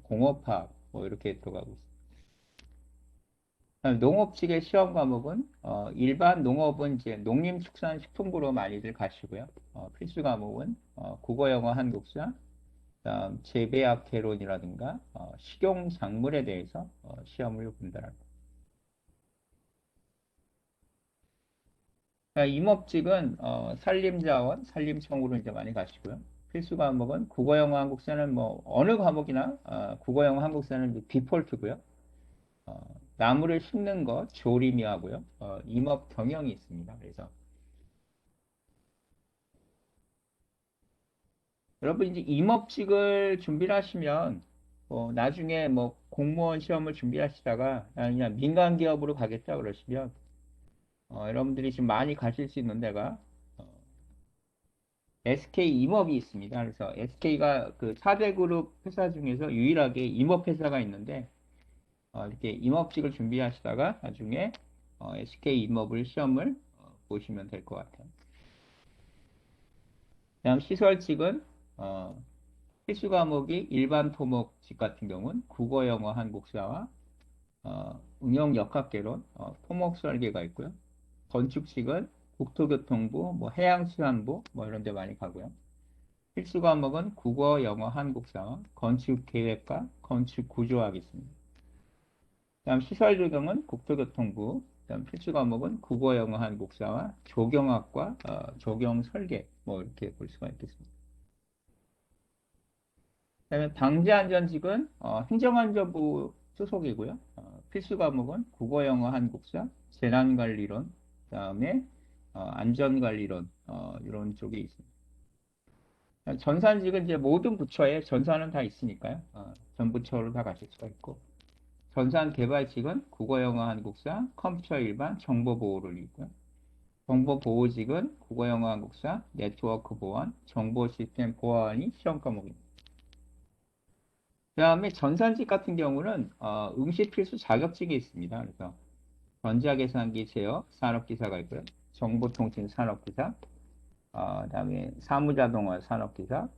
공업화학 뭐 이렇게 들어가고 있습니다. 농업직의 시험 과목은 일반 농업은 이제 농림축산식품부로 많이들 가시고요. 필수 과목은 국어, 영어, 한국사, 그다음 재배학 개론이라든가 식용작물에 대해서 시험을 본다는 거. 그러니까 임업직은 산림자원, 산림청으로 이제 많이 가시고요. 필수 과목은 국어, 영어, 한국사는 뭐 어느 과목이나 국어, 영어, 한국사는 이제 디폴트고요. 나무를 심는 것, 조림이 하고요. 임업 경영이 있습니다. 그래서 여러분 이제 임업직을 준비를 하시면 나중에 뭐 공무원 시험을 준비하시다가 그냥 민간 기업으로 가겠다 그러시면 여러분들이 지금 많이 가실 수 있는 데가 SK 임업이 있습니다. 그래서 SK가 그 4대 그룹 회사 중에서 유일하게 임업 회사가 있는데 이렇게 임업직을 준비하시다가 나중에 SK 임업을 시험을 보시면 될 것 같아요. 다음 시설직은 어, 필수 과목이 일반 토목직 같은 경우는 국어, 영어, 한국사와 응용 역학개론, 토목 설계가 있고요. 건축직은 국토교통부, 뭐 해양수산부 뭐 이런 데 많이 가고요. 필수 과목은 국어, 영어, 한국사, 건축계획과 건축구조학이 있습니다. 다음 시설 조경은 국토교통부, 다음 필수 과목은 국어, 영어, 한국사와 조경학과 조경 설계 뭐 이렇게 볼 수가 있겠습니다. 그다음에 방재안전직은 행정안전부 소속이고요. 필수 과목은 국어, 영어, 한국사, 재난관리론, 그다음에 안전관리론 이런 쪽이 있습니다. 전산직은 이제 모든 부처에 전산은 다 있으니까요. 전 부처로 다 가실 수가 있고 전산개발직은 국어, 영어, 한국사, 컴퓨터 일반, 정보보호를 있고요. 정보보호직은 국어, 영어, 한국사, 네트워크 보안, 정보시스템 보안이 시험 과목입니다. 그다음에 전산직 같은 경우는 응시 필수 자격증이 있습니다. 그래서 전자계산기 제어 산업기사가 있고요. 정보통신 산업기사, 그다음에 사무자동화 산업기사,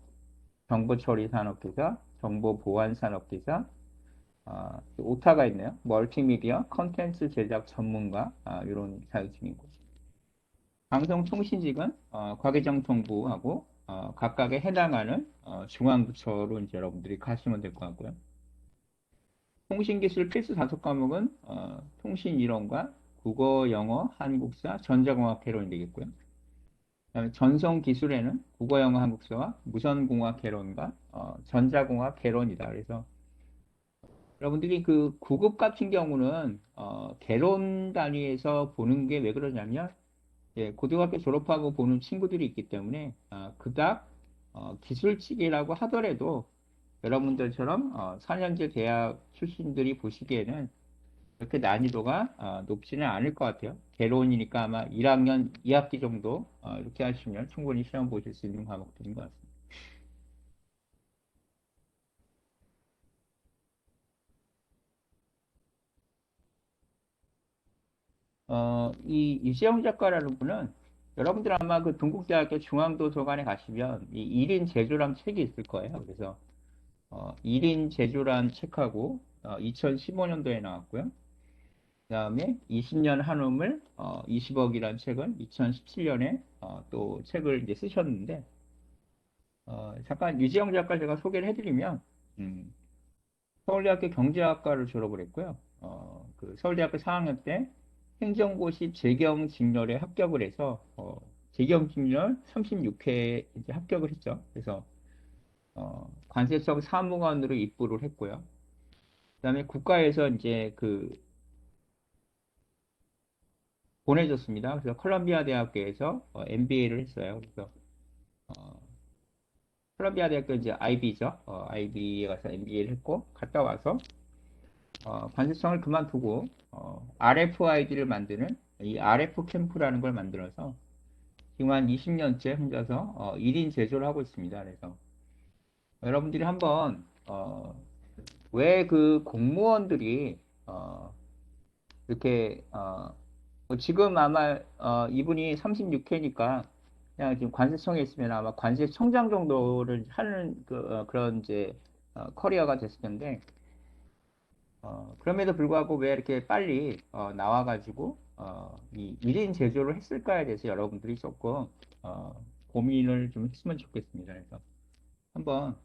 정보처리 산업기사, 정보보안 산업기사, 오타가 있네요. 멀티미디어 컨텐츠 제작 전문가 이런 자격증이고 방송통신직은 과기정통부하고 각각에 해당하는 중앙부처로 이제 여러분들이 가시면 될 것 같고요. 통신기술 필수 다섯 과목은 통신이론과 국어, 영어, 한국사, 전자공학 개론이 되겠고요. 그다음에 전송기술에는 국어, 영어, 한국사와 무선공학 개론과 전자공학 개론이다. 그래서 여러분들이 그 구급 같은 경우는 개론 단위에서 보는 게 왜 그러냐면 예, 고등학교 졸업하고 보는 친구들이 있기 때문에 그닥 기술직이라고 하더라도 여러분들처럼 4년제 대학 출신들이 보시기에는 그렇게 난이도가 높지는 않을 것 같아요. 개론이니까 아마 1학년 2학기 정도 이렇게 하시면 충분히 시험 보실 수 있는 과목들인 것 같습니다. 이 유재영 작가라는 분은 여러분들 아마 그 동국대학교 중앙도서관에 가시면 이 1인 제조란 책이 있을 거예요. 그래서 1인 제조란 책하고 2015년도에 나왔고요. 그다음에 20년 한움을 20억이란 책은 2017년에 또 책을 이제 쓰셨는데 잠깐 유지영 작가 제가 소개를 해드리면 음, 서울대학교 경제학과를 졸업을 했고요. 그 서울대학교 4학년 때 행정고시 재경직렬에 합격을 해서 재경직렬 36회 이제 합격을 했죠. 그래서 관세청 사무관으로 입부를 했고요. 그다음에 국가에서 이제 그 보내줬습니다. 그래서 컬럼비아 대학교에서 MBA를 했어요. 그래서 어, 컬럼비아 대학교 이제 IB죠. IB에 가서 MBA를 했고 갔다 와서 관세청을 그만두고 RFID를 만드는 이 RF 캠프라는 걸 만들어서 지금 한 20년째 혼자서 1인 제조를 하고 있습니다. 그래서 여러분들이 한번 왜 그 공무원들이 이렇게 뭐 지금 아마 이분이 36회니까 그냥 지금 관세청에 있으면 아마 관세청장 정도를 하는 그런 이제 커리어가 됐을 텐데 그럼에도 불구하고 왜 이렇게 빨리 나와가지고 이 1인 제조를 했을까에 대해서 여러분들이 조금 어, 고민을 좀 했으면 좋겠습니다. 그래서 한번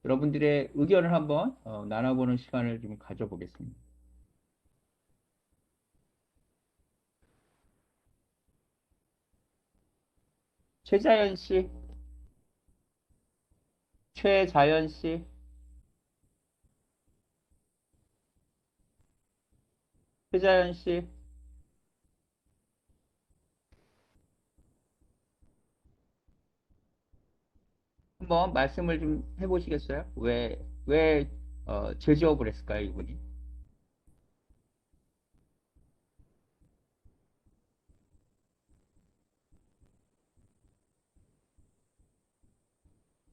여러분들의 의견을 한번 나눠보는 시간을 좀 가져보겠습니다. 최자연 씨, 최자연 씨, 최자연 씨, 한번 말씀을 좀 해보시겠어요? 왜 제조업을 했을까요, 이분이?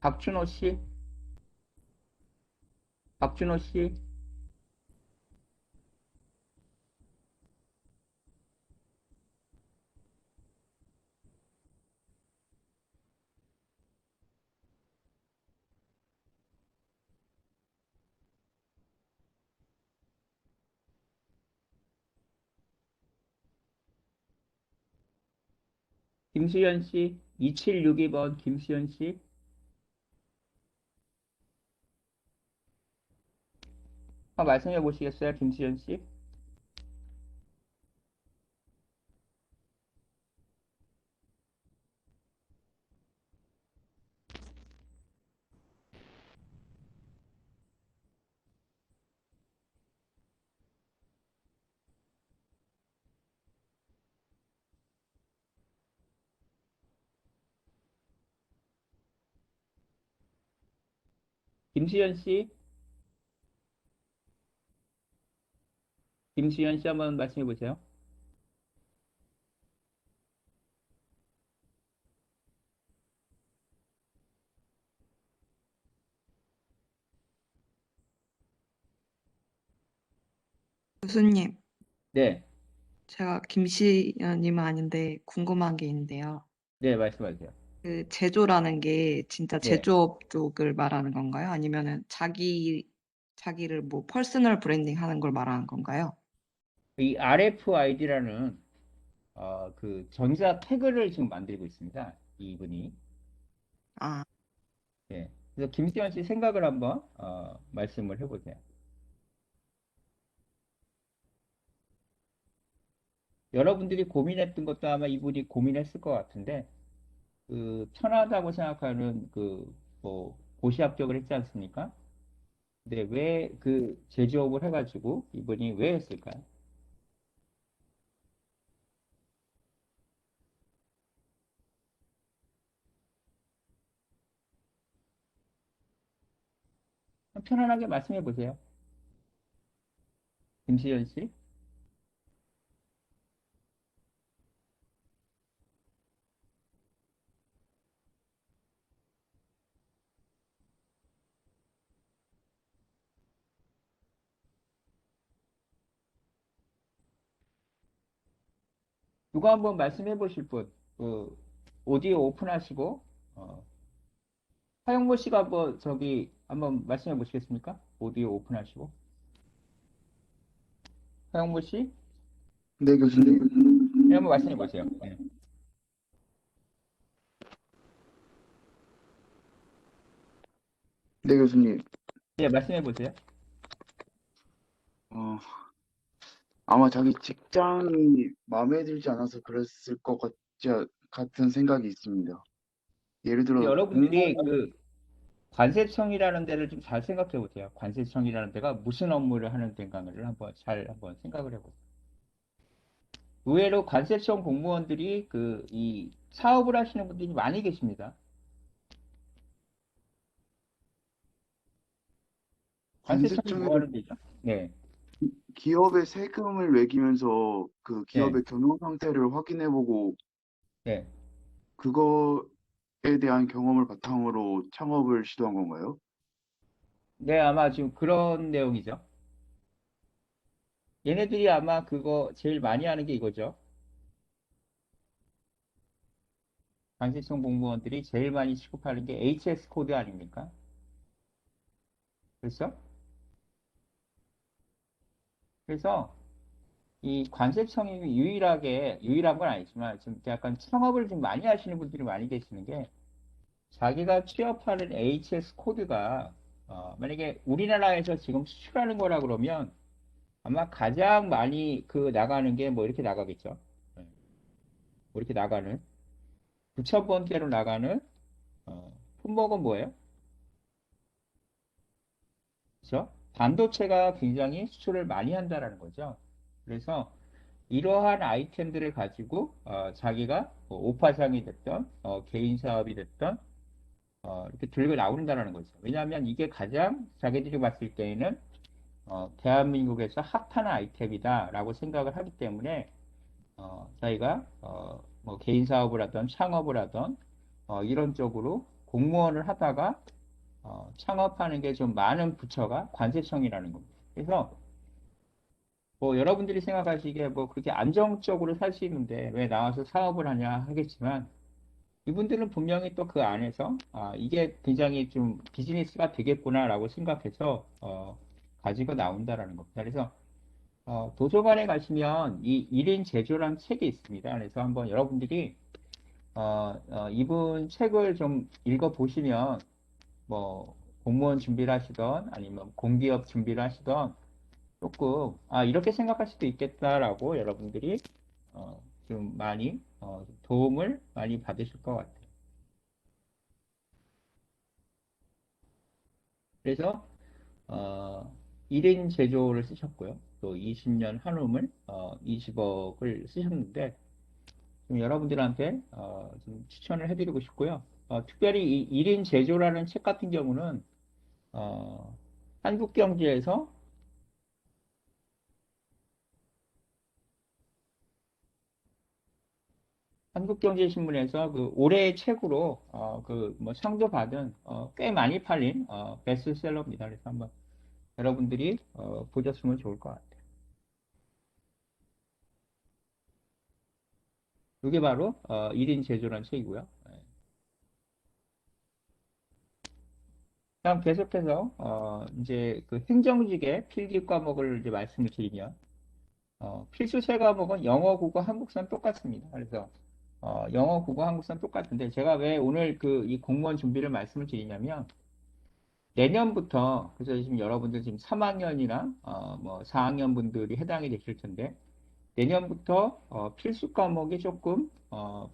박준호 씨, 박준호 씨, 김수현 씨, 2762번 김수현 씨, 한번 말씀해 보시겠어요, 김수현 씨? 김수현 씨, 김수현 씨 한번 말씀해 보세요. 교수님, 네, 제가 김시연님은 아닌데 궁금한 게 있는데요. 네, 말씀하세요. 그 제조라는 게 진짜 예, 제조업 쪽을 말하는 건가요? 아니면은 자기를 뭐 퍼스널 브랜딩 하는 걸 말하는 건가요? 이 RFID라는 그 전자 태그를 지금 만들고 있습니다. 이분이. 아, 예. 그래서 김수현 씨 생각을 한번 말씀을 해보세요. 여러분들이 고민했던 것도 아마 이분이 고민했을 것 같은데 그 편하다고 생각하는 그 뭐 고시 합격을 했지 않습니까? 근데 왜 그 제조업을 해가지고 이분이 왜 했을까요? 편안하게 말씀해 보세요. 김시현 씨. 누가 한번 말씀해 보실 분, 그, 오디오 오픈하시고, 하영모 씨가 한번 저기 한번 말씀해 보시겠습니까? 오디오 오픈하시고. 하영모 씨? 네, 교수님. 네, 한번 말씀해 보세요. 네. 네, 교수님. 네, 말씀해 보세요. 어, 아마 자기 직장이 마음에 들지 않아서 그랬을 것 같은 생각이 있습니다. 예를 들어, 여러분들이 그 관세청이라는 데를 좀 잘 생각해 보세요. 관세청이라는 데가 무슨 업무를 하는 데인가를 한번 생각을 해보세요. 의외로 관세청 공무원들이 그 이 사업을 하시는 분들이 많이 계십니다. 관세청이 뭐 관세청에도 하는 데죠? 네, 기업의 세금을 매기면서 그 네, 기업의 경영 상태를 확인해보고 네. 그거에 대한 경험을 바탕으로 창업을 시도한 건가요? 네, 아마 지금 그런 내용이죠. 얘네들이 아마 그거 제일 많이 하는 게 이거죠. 관세청 공무원들이 제일 많이 취급하는 게 HS 코드 아닙니까? 그렇죠? 그래서 이 관세청이 유일한 건 아니지만 좀 약간 창업을 좀 많이 하시는 분들이 많이 계시는 게 자기가 취업하는 HS 코드가 만약에 우리나라에서 지금 수출하는 거라 그러면 아마 가장 많이 그 나가는 게 뭐 이렇게 나가겠죠. 네. 뭐 이렇게 나가는 9,000번대로 나가는 품목은 뭐예요? 그렇죠? 반도체가 굉장히 수출을 많이 한다라는 거죠. 그래서 이러한 아이템들을 가지고 자기가 뭐 오파상이 됐던 개인 사업이 됐던 이렇게 들고 나온다는 거죠. 왜냐하면 이게 가장 자기들이 봤을 때에는 대한민국에서 핫한 아이템이다라고 생각을 하기 때문에 자기가 뭐 개인 사업을 하던 창업을 하던 이런 쪽으로 공무원을 하다가 창업하는 게 좀 많은 부처가 관세청이라는 겁니다. 그래서 뭐 여러분들이 생각하시기에 뭐 그렇게 안정적으로 살 수 있는데 왜 나와서 사업을 하냐 하겠지만 이분들은 분명히 또 그 안에서 이게 굉장히 좀 비즈니스가 되겠구나라고 생각해서 가지고 나온다라는 겁니다. 그래서 도서관에 가시면 이 1인 제조라는 책이 있습니다. 그래서 한번 여러분들이 이분 책을 좀 읽어보시면 뭐 공무원 준비를 하시던 아니면 공기업 준비를 하시던 조금 이렇게 생각할 수도 있겠다라고 여러분들이 좀 많이 도움을 많이 받으실 것 같아요. 그래서 1인 제조를 쓰셨고요. 또 20년 한움을 20억을 쓰셨는데 좀 여러분들한테 좀 추천을 해드리고 싶고요. 특별히 이 1인 제조라는 책 같은 경우는 어, 한국경제에서 한국경제신문에서 그 올해의 책으로 그 뭐 상도 받은 꽤 많이 팔린 베스트셀러입니다. 그래서 한번 여러분들이 보셨으면 좋을 것 같아요. 이게 바로 1인 제조라는 책이고요. 네. 다음 계속해서 이제 그 행정직의 필기 과목을 이제 말씀을 드리면 필수 세 과목은 영어, 국어, 한국사는 똑같습니다. 그래서 영어, 국어, 한국사는 똑같은데 제가 왜 오늘 그 이 공무원 준비를 말씀을 드리냐면 내년부터 그래서 지금 여러분들 지금 3학년이나 뭐 4학년 분들이 해당이 되실 텐데 내년부터 필수 과목이 조금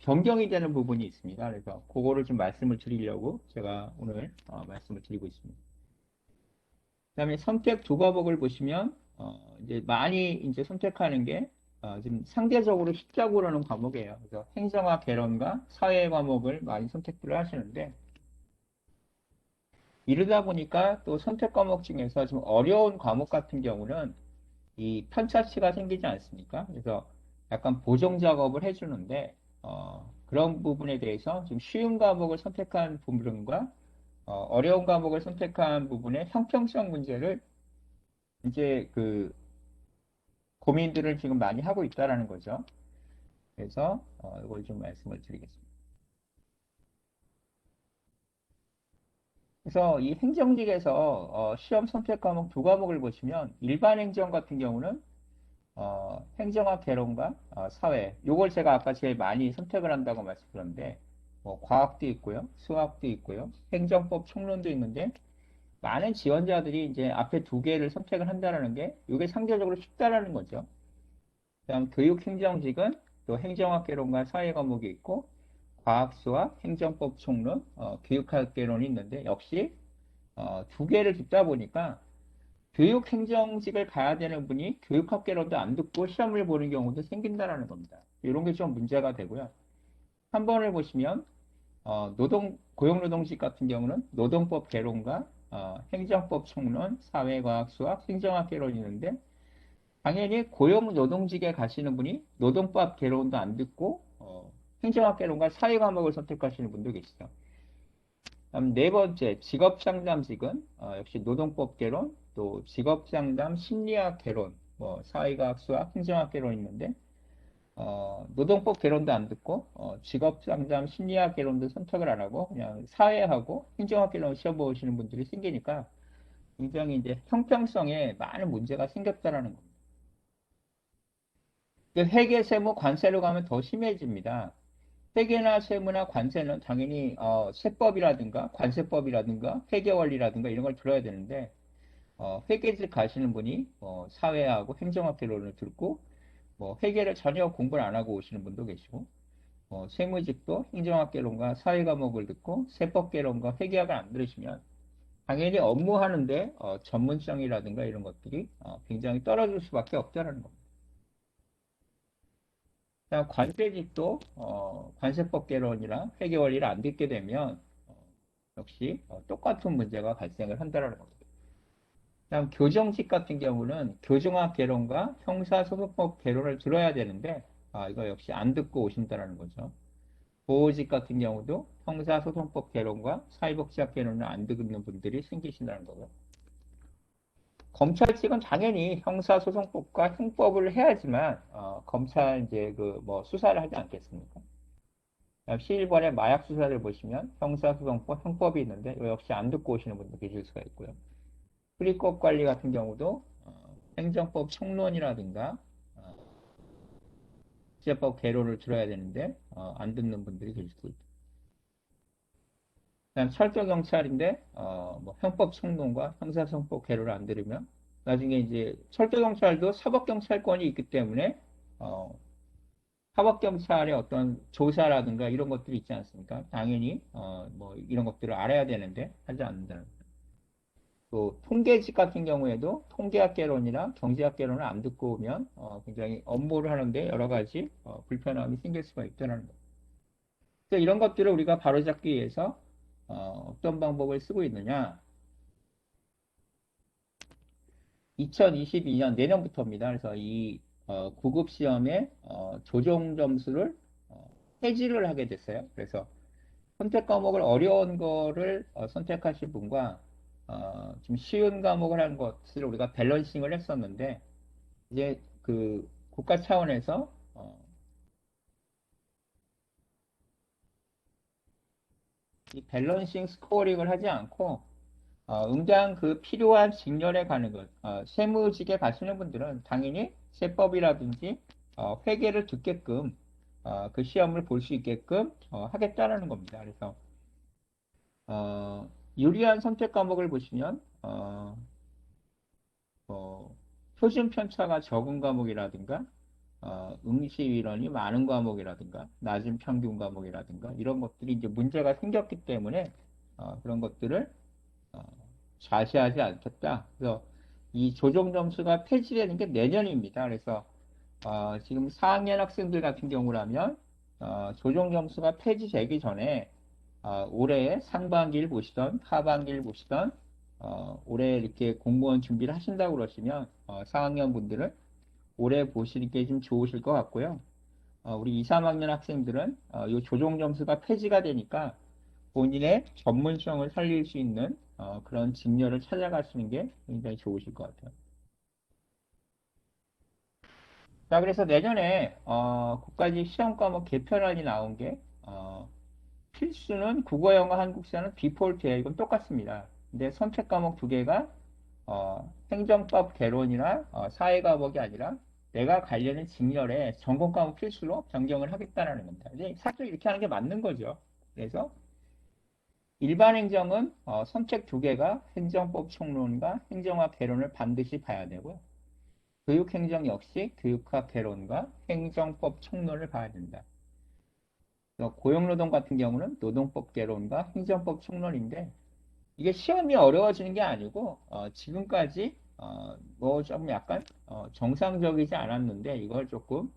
변경이 되는 부분이 있습니다. 그래서 그거를 좀 말씀을 드리려고 제가 오늘 말씀을 드리고 있습니다. 그다음에 선택 두 과목을 보시면 이제 많이 이제 선택하는 게 좀 상대적으로 쉽다고 그러는 과목이에요. 그래서 행정학 개론과 사회 과목을 많이 선택을 하시는데 이러다 보니까 또 선택 과목 중에서 좀 어려운 과목 같은 경우는 이 편차치가 생기지 않습니까? 그래서 약간 보정 작업을 해주는데 그런 부분에 대해서 좀 쉬운 과목을 선택한 부분과 어려운 과목을 선택한 부분의 형평성 문제를 이제 그 고민들을 지금 많이 하고 있다라는 거죠. 그래서 이걸 좀 말씀을 드리겠습니다. 그래서 이 행정직에서 시험 선택 과목 두 과목을 보시면 일반 행정 같은 경우는 행정학 개론과 사회 요걸 제가 아까 제일 많이 선택을 한다고 말씀드렸는데 뭐 과학도 있고요, 수학도 있고요, 행정법 총론도 있는데 많은 지원자들이 이제 앞에 두 개를 선택을 한다는 게 이게 상대적으로 쉽다라는 거죠. 그다음 교육행정직은 또 행정학개론과 사회 과목이 있고 과학수학, 행정법 총론, 교육학개론이 있는데 역시 두 개를 듣다 보니까 교육행정직을 가야 되는 분이 교육학개론도 안 듣고 시험을 보는 경우도 생긴다라는 겁니다. 이런 게 좀 문제가 되고요. 3번을 보시면 고용노동직 같은 경우는 노동법 개론과 행정법 총론, 사회과학수학, 행정학 개론이 있는데 당연히 고용노동직에 가시는 분이 노동법 개론도 안 듣고 행정학 개론과 사회과목을 선택하시는 분도 계시죠. 다음 네 번째 직업상담직은 역시 노동법 개론, 또 직업상담 심리학 개론, 뭐 사회과학, 수학, 행정학 개론이 있는데 노동법 개론도 안 듣고 직업상담 심리학 개론도 선택을 안 하고 그냥 사회하고 행정학 개론 시험 보시는 분들이 생기니까 굉장히 이제 형평성에 많은 문제가 생겼다라는 겁니다. 회계, 세무, 관세로 가면 더 심해집니다. 회계나 세무나 관세는 당연히 세법이라든가 관세법이라든가 회계원리라든가 이런 걸 들어야 되는데 회계직 가시는 분이 사회하고 행정학 개론을 듣고 뭐 회계를 전혀 공부를 안 하고 오시는 분도 계시고 세무직도 행정학 개론과 사회 과목을 듣고 세법 개론과 회계학을 안 들으시면 당연히 업무하는데 전문성이라든가 이런 것들이 굉장히 떨어질 수밖에 없다는 겁니다. 그다음 관세직도 관세법 개론이랑 회계 원리를 안 듣게 되면 역시 똑같은 문제가 발생을 한다는 겁니다. 그다음 교정직 같은 경우는 교정학 개론과 형사소송법 개론을 들어야 되는데 이거 역시 안 듣고 오신다는 거죠. 보호직 같은 경우도 형사소송법 개론과 사회복지학 개론을 안 듣는 분들이 생기신다는 거고요. 검찰직은 당연히 형사소송법과 형법을 해야지만 검찰 이제 그 뭐 수사를 하지 않겠습니까? 시일본의 마약 수사를 보시면 형사소송법, 형법이 있는데 이거 역시 안 듣고 오시는 분도 계실 수가 있고요. 수리법 관리 같은 경우도 행정법 총론이라든가 국제법 개론을 들어야 되는데 안 듣는 분들이 계실 수 있고. 그다음 철도경찰인데 뭐 형법 총론과 형사소송법 개론을 안 들으면 나중에 이제 철도경찰도 사법경찰권이 있기 때문에 사법경찰의 어떤 조사라든가 이런 것들이 있지 않습니까? 당연히 뭐 이런 것들을 알아야 되는데 하지 않는다는 거예요. 또 통계직 같은 경우에도 통계학 개론이나 경제학 개론을 안 듣고 오면 굉장히 업무를 하는데 여러 가지 불편함이 생길 수가 있다는 거예요. 그래서 이런 것들을 우리가 바로잡기 위해서 어떤 방법을 쓰고 있느냐? 2022년 내년부터입니다. 그래서 이 구급 시험의 조정 점수를 해지를 하게 됐어요. 그래서 선택 과목을 어려운 거를 선택하실 분과 좀 쉬운 과목을 한 것을 우리가 밸런싱을 했었는데 이제 그 국가 차원에서 이 밸런싱 스코어링을 하지 않고 응당 그 필요한 직렬에 가는 것 세무직에 가시는 분들은 당연히 세법이라든지 회계를 듣게끔 그 시험을 볼 수 있게끔 하겠다라는 겁니다. 그래서 유리한 선택 과목을 보시면 표준 편차가 적은 과목이라든가 응시 인원이 많은 과목이라든가 낮은 평균 과목이라든가 이런 것들이 이제 문제가 생겼기 때문에 그런 것들을 자세하지 않겠다. 그래서 이 조정 점수가 폐지되는 게 내년입니다. 그래서 지금 4학년 학생들 같은 경우라면 조정 점수가 폐지되기 전에 올해 상반기를 보시던 하반기를 보시던 올해 이렇게 공무원 준비를 하신다고 그러시면 4학년 분들은 올해 보시는 게 좀 좋으실 것 같고요. 우리 2, 3학년 학생들은 이 조정 점수가 폐지가 되니까 본인의 전문성을 살릴 수 있는 그런 직렬을 찾아가시는 게 굉장히 좋으실 것 같아요. 자, 그래서 내년에 국가직 시험 과목 개편안이 나온 게 필수는 국어, 영어, 한국사는 디폴트예요. 이건 똑같습니다. 근데 선택 과목 두 개가 행정법 개론이나 사회 과목이 아니라 내가 관련된 직렬에 전공 과목 필수로 변경을 하겠다는 겁니다. 이제 사실 이렇게 하는 게 맞는 거죠. 그래서 일반 행정은 선택 두 개가 행정법 총론과 행정학 개론을 반드시 봐야 되고요. 교육행정 역시 교육학 개론과 행정법 총론을 봐야 된다. 고용노동 같은 경우는 노동법 개론과 행정법 총론인데 이게 시험이 어려워지는 게 아니고 지금까지 뭐 좀 약간 정상적이지 않았는데 이걸 조금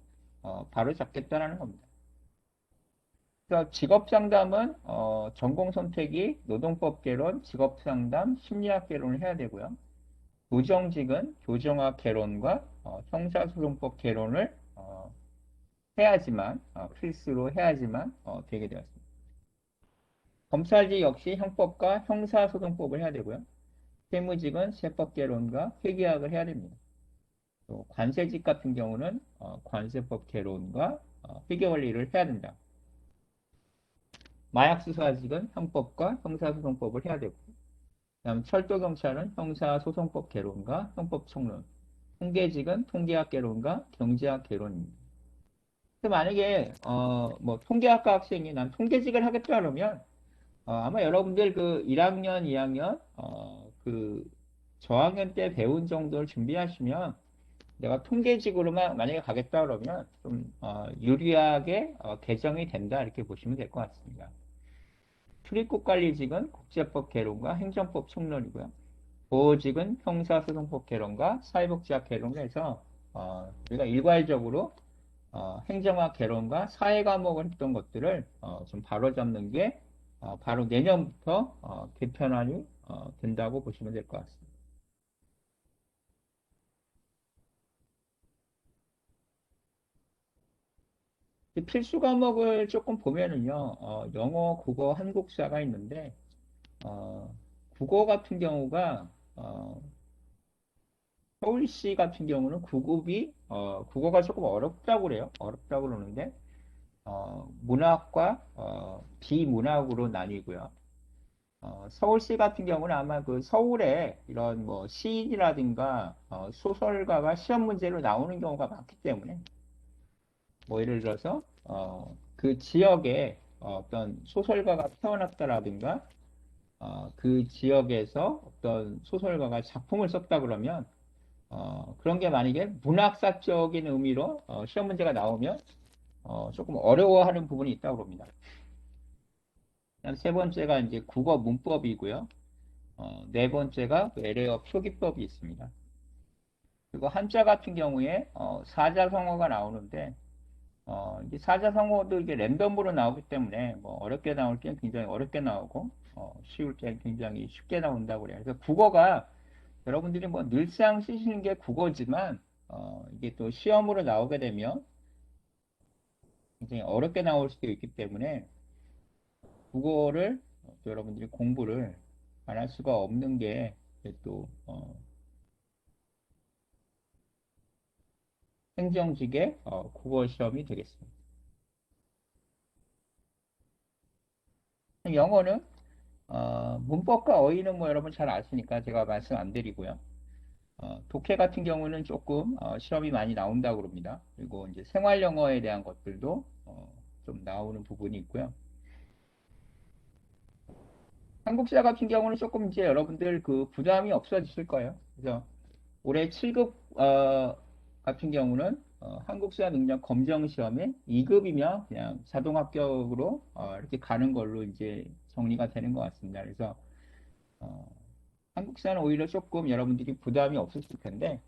바로 잡겠다라는 겁니다. 그래서 직업상담은 전공 선택이 노동법 개론, 직업상담, 심리학 개론을 해야 되고요. 교정직은 교정학 개론과 형사소송법 개론을 해야지만 필수로 해야지만 되게 되었습니다. 검찰직 역시 형법과 형사소송법을 해야 되고요. 세무직은 세법 개론과 회계학을 해야 됩니다. 또 관세직 같은 경우는 관세법 개론과 회계원리를 해야 된다. 마약수사직은 형법과 형사소송법을 해야 되고, 그다음 철도경찰은 형사소송법 개론과 형법총론, 통계직은 통계학 개론과 경제학 개론입니다. 근데 만약에 뭐 통계학과 학생이 난 통계직을 하겠다 그러면 아마 여러분들 그 1학년, 2학년 그 저학년 때 배운 정도를 준비하시면 내가 통계직으로만 만약에 가겠다 그러면 좀 유리하게 개정이 된다 이렇게 보시면 될 것 같습니다. 출입국관리직은 국제법 개론과 행정법 총론이고요. 보호직은 형사소송법 개론과 사회복지학 개론을 해서 우리가 일괄적으로 행정학 개론과 사회 과목을 했던 것들을 좀 바로잡는 게 바로 내년부터 개편안이 된다고 보시면 될 것 같습니다. 필수 과목을 조금 보면은요, 영어, 국어, 한국사가 있는데, 어, 국어 같은 경우가, 서울시 같은 경우는 국어가 조금 어렵다고 그래요. 어렵다고 그러는데, 문학과, 비문학으로 나뉘고요. 서울시 같은 경우는 아마 그 서울에 이런 뭐 시인이라든가, 소설가가 시험 문제로 나오는 경우가 많기 때문에, 뭐 예를 들어서 그 지역에 어떤 소설가가 태어났다라든가 그 지역에서 어떤 소설가가 작품을 썼다 그러면 그런 게 만약에 문학사적인 의미로 시험 문제가 나오면 조금 어려워하는 부분이 있다고 봅니다. 그다음 세 번째가 이제 국어 문법이고요. 네 번째가 그 LA어 표기법이 있습니다. 그리고 한자 같은 경우에 사자성어가 나오는데 이게 사자성어도 이게 랜덤으로 나오기 때문에 뭐 어렵게 나올 땐 굉장히 어렵게 나오고 쉬울 땐 굉장히 쉽게 나온다고 그래요. 그래서 국어가 여러분들이 뭐 늘상 쓰시는 게 국어지만 이게 또 시험으로 나오게 되면 굉장히 어렵게 나올 수도 있기 때문에 국어를 또 여러분들이 공부를 안 할 수가 없는 게 또 행정직의 국어 시험이 되겠습니다. 영어는 문법과 어휘는 뭐 여러분 잘 아시니까 제가 말씀 안 드리고요. 독해 같은 경우는 조금 시험이 많이 나온다고 그럽니다. 그리고 이제 생활 영어에 대한 것들도 좀 나오는 부분이 있고요. 한국사 같은 경우는 조금 이제 여러분들 그 부담이 없어지실 거예요. 그래서 올해 7급 같은 경우는 한국사 능력 검정 시험에 2급이면 그냥 자동 합격으로 이렇게 가는 걸로 이제 정리가 되는 것 같습니다. 그래서 어, 한국사는 오히려 조금 여러분들이 부담이 없으실 텐데,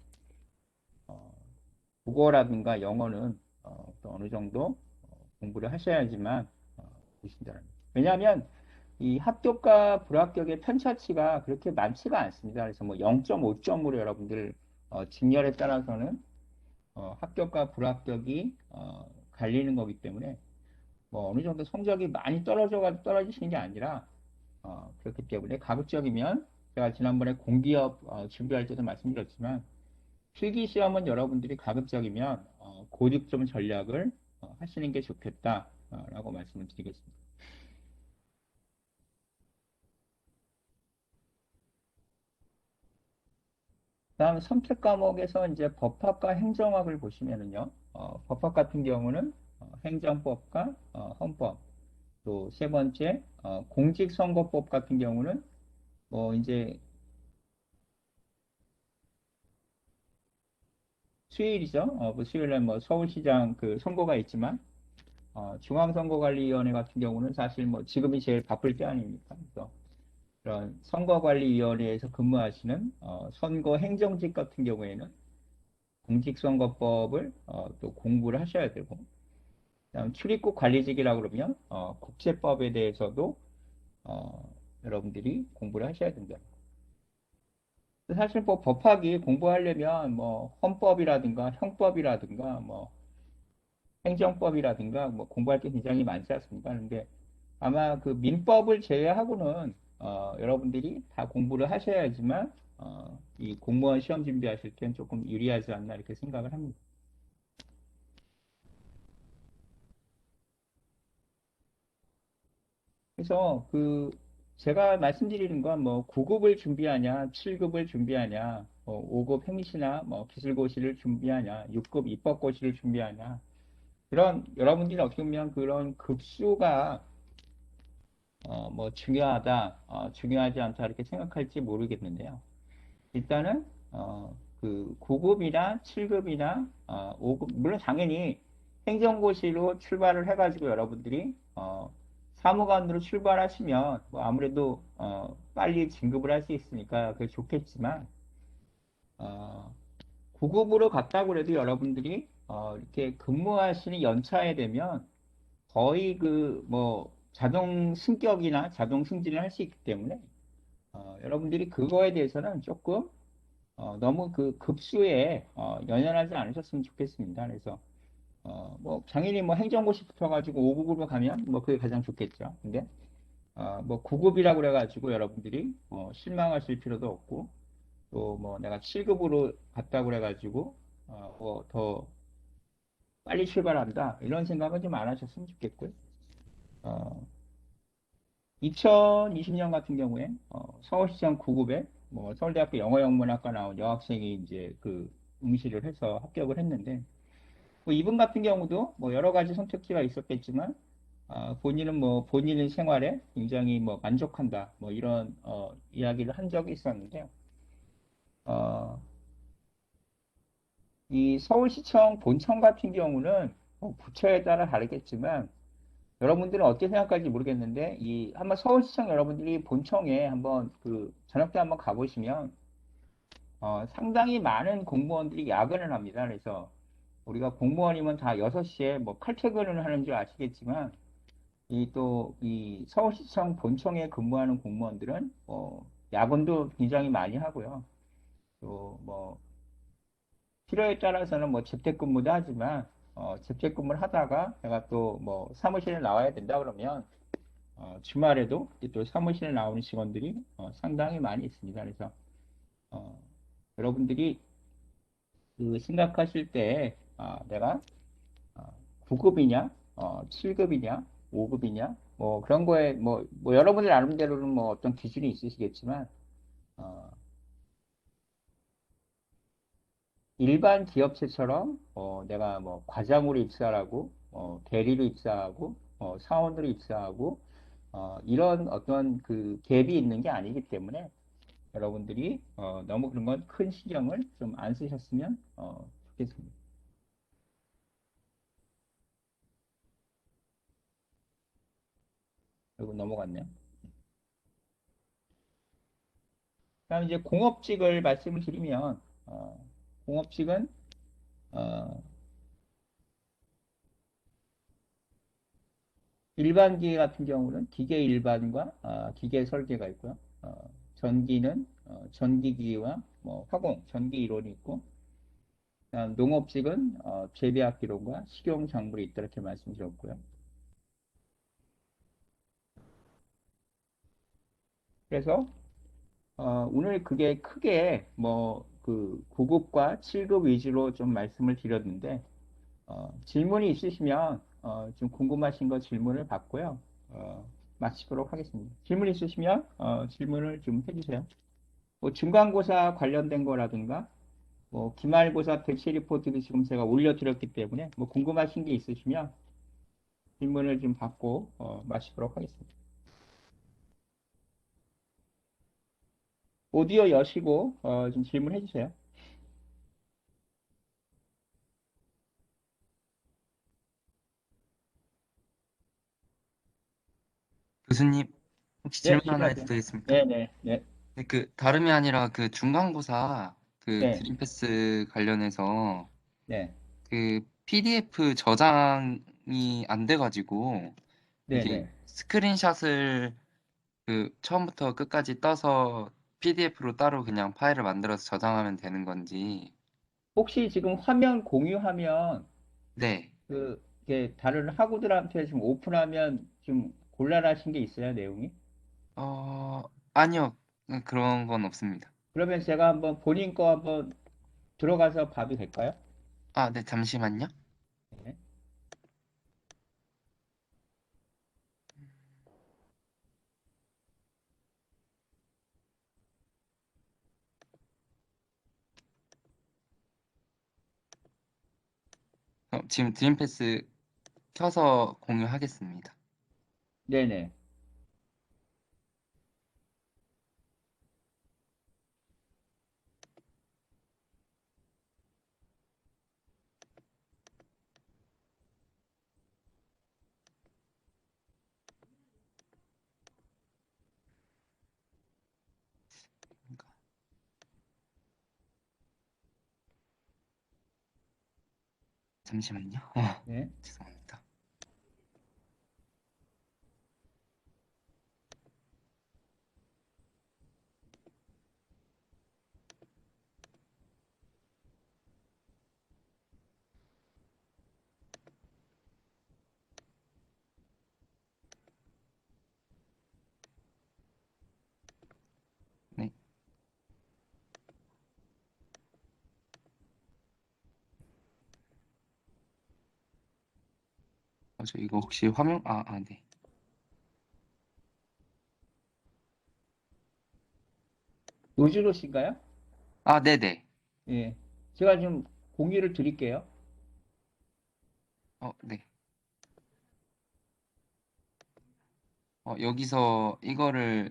어, 국어라든가 영어는 또 어느 정도 공부를 하셔야지만 보신다는. 왜냐하면 이 합격과 불합격의 편차치가 그렇게 많지가 않습니다. 그래서 뭐 0.5점으로 여러분들 직렬에 따라서는 합격과 불합격이 갈리는 거기 때문에 뭐 어느 정도 성적이 많이 떨어지시는 게 아니라 그렇기 때문에 가급적이면 제가 지난번에 공기업 준비할 때도 말씀드렸지만 필기 시험은 여러분들이 가급적이면 고득점 전략을 하시는 게 좋겠다라고 말씀을 드리겠습니다. 다음 선택 과목에서 이제 법학과 행정학을 보시면은요, 법학 같은 경우는 행정법과 헌법, 또 세 번째 공직선거법 같은 경우는 뭐 이제 수요일이죠. 뭐 수요일에 뭐 서울시장 그 선거가 있지만 중앙선거관리위원회 같은 경우는 사실 뭐 지금이 제일 바쁠 때 아닙니까? 그래서 그런 선거관리위원회에서 근무하시는 선거 행정직 같은 경우에는 공직선거법을 또 공부를 하셔야 되고, 그다음 출입국 관리직이라고 그러면 국제법에 대해서도 여러분들이 공부를 하셔야 된다. 사실 뭐 법학이 공부하려면 뭐 헌법이라든가 형법이라든가 뭐 행정법이라든가 뭐 공부할 게 굉장히 많지 않습니까? 그런데 아마 그 민법을 제외하고는 여러분들이 다 공부를 하셔야지만 이 공무원 시험 준비하실 땐 조금 유리하지 않나 이렇게 생각을 합니다. 그래서 그 제가 말씀드리는 건 뭐 9급을 준비하냐, 7급을 준비하냐, 뭐 5급 행시나 뭐 기술고시를 준비하냐, 6급 입법고시를 준비하냐, 그런 여러분들이 어떻게 보면 그런 급수가 뭐 중요하다, 중요하지 않다 이렇게 생각할지 모르겠는데요. 일단은 그 9급이나 7급이나 5급 물론 당연히 행정고시로 출발을 해가지고 여러분들이 사무관으로 출발하시면 뭐 아무래도 빨리 진급을 할 수 있으니까 그게 좋겠지만 9급으로 갔다고 해도 여러분들이 이렇게 근무하시는 연차에 되면 거의 그 뭐 자동 승격이나 자동 승진을 할 수 있기 때문에 여러분들이 그거에 대해서는 조금 너무 그 급수에 연연하지 않으셨으면 좋겠습니다. 그래서 뭐 당연히 뭐 행정고시 붙어가지고 5급으로 가면 뭐 그게 가장 좋겠죠. 근데 뭐 9급이라고 그래가지고 여러분들이 실망하실 필요도 없고 또 뭐 내가 7급으로 갔다고 그래가지고 뭐 더 빨리 출발한다 이런 생각은 좀 안 하셨으면 좋겠고요. 어, 2020년 같은 경우에 서울시장 9급에 뭐 서울대학교 영어영문학과 나온 여학생이 이제 그 응시를 해서 합격을 했는데 뭐 이분 같은 경우도 뭐 여러 가지 선택지가 있었겠지만 본인은 뭐 본인의 생활에 굉장히 뭐 만족한다 뭐 이런 이야기를 한 적이 있었는데요. 어, 이 서울시청 본청 같은 경우는 뭐 부처에 따라 다르겠지만 여러분들은 어떻게 생각할지 모르겠는데 이 한번 서울시청 여러분들이 본청에 한번 그 저녁 때 한번 가보시면 상당히 많은 공무원들이 야근을 합니다. 그래서 우리가 공무원이면 다 6시에 뭐 칼퇴근을 하는 줄 아시겠지만 이 또 이 서울시청 본청에 근무하는 공무원들은 야근도 굉장히 많이 하고요. 또 뭐 필요에 따라서는 뭐 재택근무도 하지만 재택근무를 하다가 내가 또 뭐 사무실에 나와야 된다 그러면 주말에도 또 사무실에 나오는 직원들이 상당히 많이 있습니다. 그래서 어, 여러분들이 그 생각하실 때 내가 9급이냐, 7급이냐, 5급이냐, 뭐 그런 거에 뭐 여러분들 나름대로는 뭐 어떤 기준이 있으시겠지만 어, 일반 기업체처럼 내가 뭐 과장으로 입사하고 대리로 입사하고 사원으로 입사하고 이런 어떤 그 갭이 있는 게 아니기 때문에 여러분들이 너무 그런 건 큰 신경을 좀 안 쓰셨으면 좋겠습니다. 그리고 넘어갔네요. 그다음 이제 공업직을 말씀을 드리면, 공업직은, 어, 일반 기계 같은 경우는 기계 일반과 기계 설계가 있고요. 전기는 전기기와 뭐 화공, 전기 이론이 있고, 그다음 농업직은 재배학 이론과 식용 작물이 있다 이렇게 말씀드렸고요. 그래서 오늘 그게 크게 뭐 그 9급과 7급 위주로 좀 말씀을 드렸는데 질문이 있으시면 좀 궁금하신 거 질문을 받고요. 마치도록 하겠습니다. 질문 있으시면 질문을 좀 해주세요. 뭐 중간고사 관련된 거라든가 뭐 기말고사 대체 리포트도 지금 제가 올려드렸기 때문에 뭐 궁금하신 게 있으시면 질문을 좀 받고 마치도록 하겠습니다. 오디오 여시고 좀 질문해 주세요. 교수님, 혹시 네, 질문 하나 해도 질문하세요. 되겠습니까? 네, 네, 네, 네, 다름이 아니라 그 중간고사 그 네, 드림패스 관련해서 네, 그 PDF 저장이 안 돼가지고 네, 이게 네. 스크린샷을 그 처음부터 끝까지 떠서 PDF로 따로 그냥 파일을 만들어서 저장하면 되는 건지. 혹시 지금 화면 공유하면 네. 이게 다른 학우들한테 좀 오픈하면 좀 곤란하신 게 있어요, 내용이? 어, 아니요. 그런 건 없습니다. 그러면 제가 한번 본인 거 한번 들어가서 봐도 될까요? 아, 네, 잠시만요. 네. 지금 드림패스 켜서 공유하겠습니다. 네네. 잠시만요. 네. 죄송합니다. 네. 저 이거 혹시 화면, 네. 노준호 씨인가요? 네네. 예. 제가 좀 공유를 드릴게요. 네. 여기서 이거를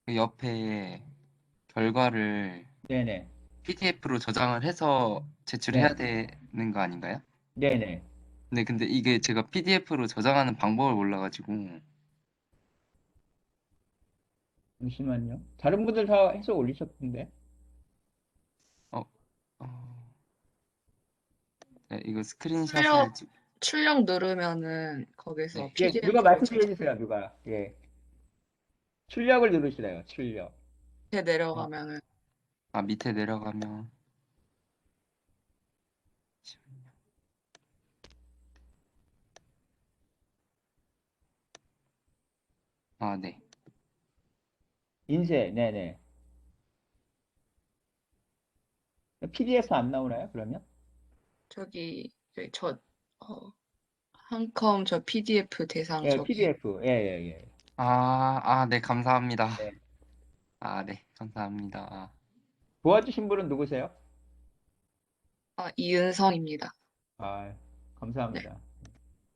그 옆에 결과를 네네. PDF로 저장을 해서 제출해야 네. 되는 거 아닌가요? 네네. 네, 근데 이게 제가 PDF로 저장하는 방법을 몰라가지고, 잠시만요. 다른 분들 다 해서 올리셨던데. 어, 어, 네, 이거 스크린샷을, 출력, 출력 누르면은 거기서 네. 예, 누가 PDF로 말씀해 저장 주세요, 누가. 예. 출력을 누르시래요, 출력. 밑에 내려가면은 밑에 내려가면, 네. 인쇄, 네네. PDF 안 나오나요, 그러면? 저기 저 어, 한컴 저 PDF 대상 예, 저기 PDF. 예, 예, 예. 네, 감사합니다. 네. 네, 감사합니다. 도와주신 분은 누구세요? 이은성입니다. 아, 네. 감사합니다.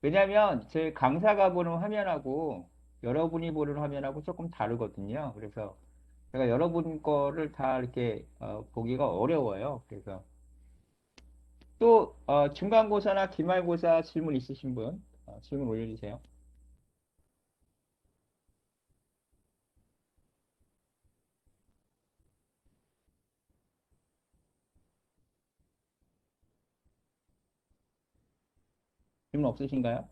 왜냐면 제 강사가 보는 화면하고 여러분이 보는 화면하고 조금 다르거든요. 그래서 제가 여러분 거를 다 이렇게 보기가 어려워요. 그래서 또 중간고사나 기말고사 질문 있으신 분 질문 올려주세요. 질문 없으신가요?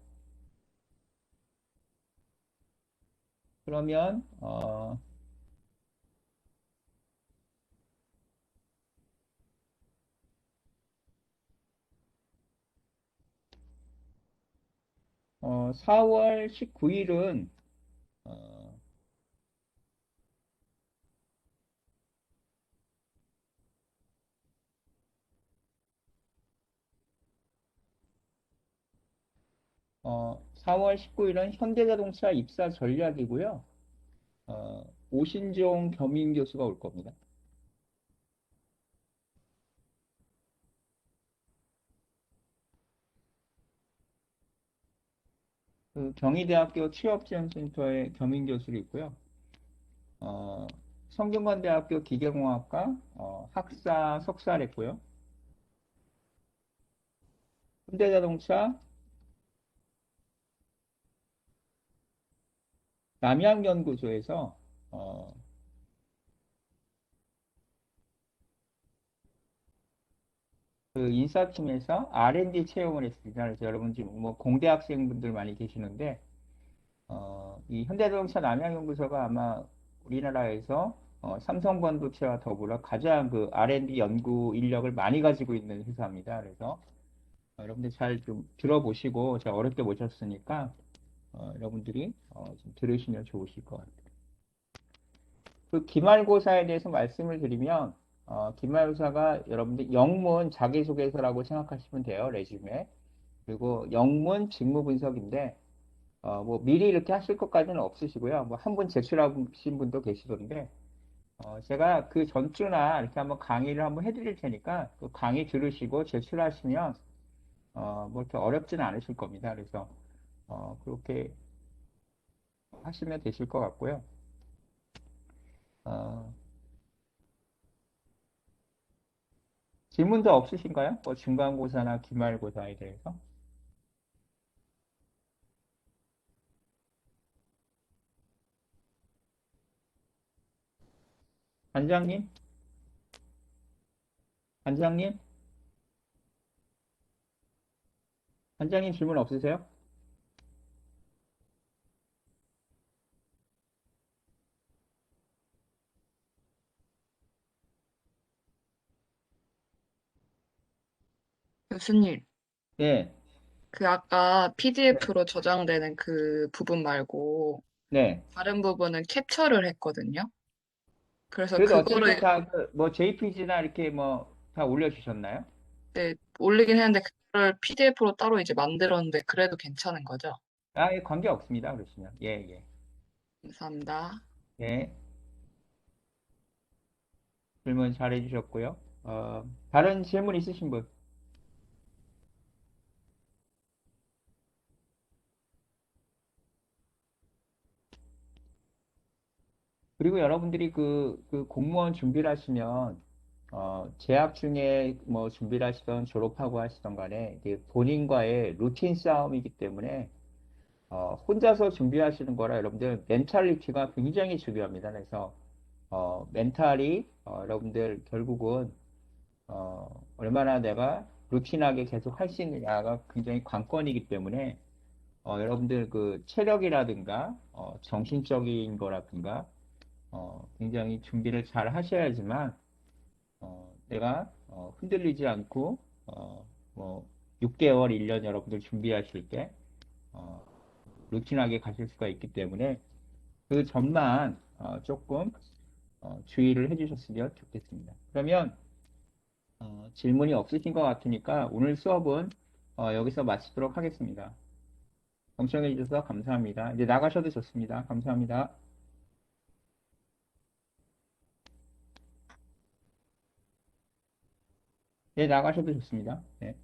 그러면 4월 19일은 4월 19일은 현대자동차 입사 전략이고요. 오신종 겸임 교수가 올 겁니다. 그 경희대학교 취업지원센터의 겸임 교수로 있고요. 성균관대학교 기계공학과 학사 석사를 했고요. 현대자동차 남양연구소에서 그 인사팀에서 R&D 채용을 했습니다. 그래서 여러분 지금 뭐 공대 학생분들 많이 계시는데 이 현대자동차 남양연구소가 아마 우리나라에서 삼성 반도체와 더불어 가장 그 R&D 연구 인력을 많이 가지고 있는 회사입니다. 그래서 여러분들 잘 좀 들어보시고 제가 어렵게 모셨으니까 여러분들이 좀 들으시면 좋으실 것 같아요. 그 기말고사에 대해서 말씀을 드리면 기말고사가 여러분들 영문 자기소개서라고 생각하시면 돼요. 레주메. 그리고 영문 직무 분석인데 뭐 미리 이렇게 하실 것까지는 없으시고요. 뭐 한 분 제출하신 분도 계시던데 제가 그 전주나 이렇게 한번 강의를 한번 해드릴 테니까 그 강의 들으시고 제출하시면 뭐 이렇게 어렵지는 않으실 겁니다. 그래서 그렇게 하시면 되실 것 같고요. 어, 질문도 없으신가요? 뭐 중간고사나 기말고사에 대해서? 반장님? 반장님? 반장님 질문 없으세요? 교수님, 네, 그 아까 네, PDF로 저장되는 그 부분 말고 네. 다른 부분은 캡처를 했거든요. 그래서 그래도 어쨌든 그거를 다 뭐 JPG나 이렇게 뭐 다 올려주셨나요? 네, 올리긴 했는데 그거를 PDF로 따로 이제 만들었는데 그래도 괜찮은 거죠? 아, 예, 관계 없습니다. 그러시면. 예, 예. 감사합니다. 예, 질문 잘 해주셨고요. 다른 질문 있으신 분? 그리고 여러분들이 그 공무원 준비를 하시면, 재학 중에 뭐 준비를 하시던 졸업하고 하시던 간에 이게 본인과의 루틴 싸움이기 때문에, 혼자서 준비하시는 거라 여러분들 멘탈리티가 굉장히 중요합니다. 그래서, 멘탈이, 여러분들 결국은, 얼마나 내가 루틴하게 계속 할 수 있느냐가 굉장히 관건이기 때문에, 여러분들 그 체력이라든가, 정신적인 거라든가, 굉장히 준비를 잘 하셔야지만, 내가 흔들리지 않고, 뭐, 6개월, 1년 여러분들 준비하실 때, 어, 루틴하게 가실 수가 있기 때문에, 그 점만 조금 주의를 해주셨으면 좋겠습니다. 그러면, 질문이 없으신 것 같으니까, 오늘 수업은 여기서 마치도록 하겠습니다. 경청해 주셔서 감사합니다. 이제 나가셔도 좋습니다. 감사합니다. 네, 나가셔도 좋습니다. 네.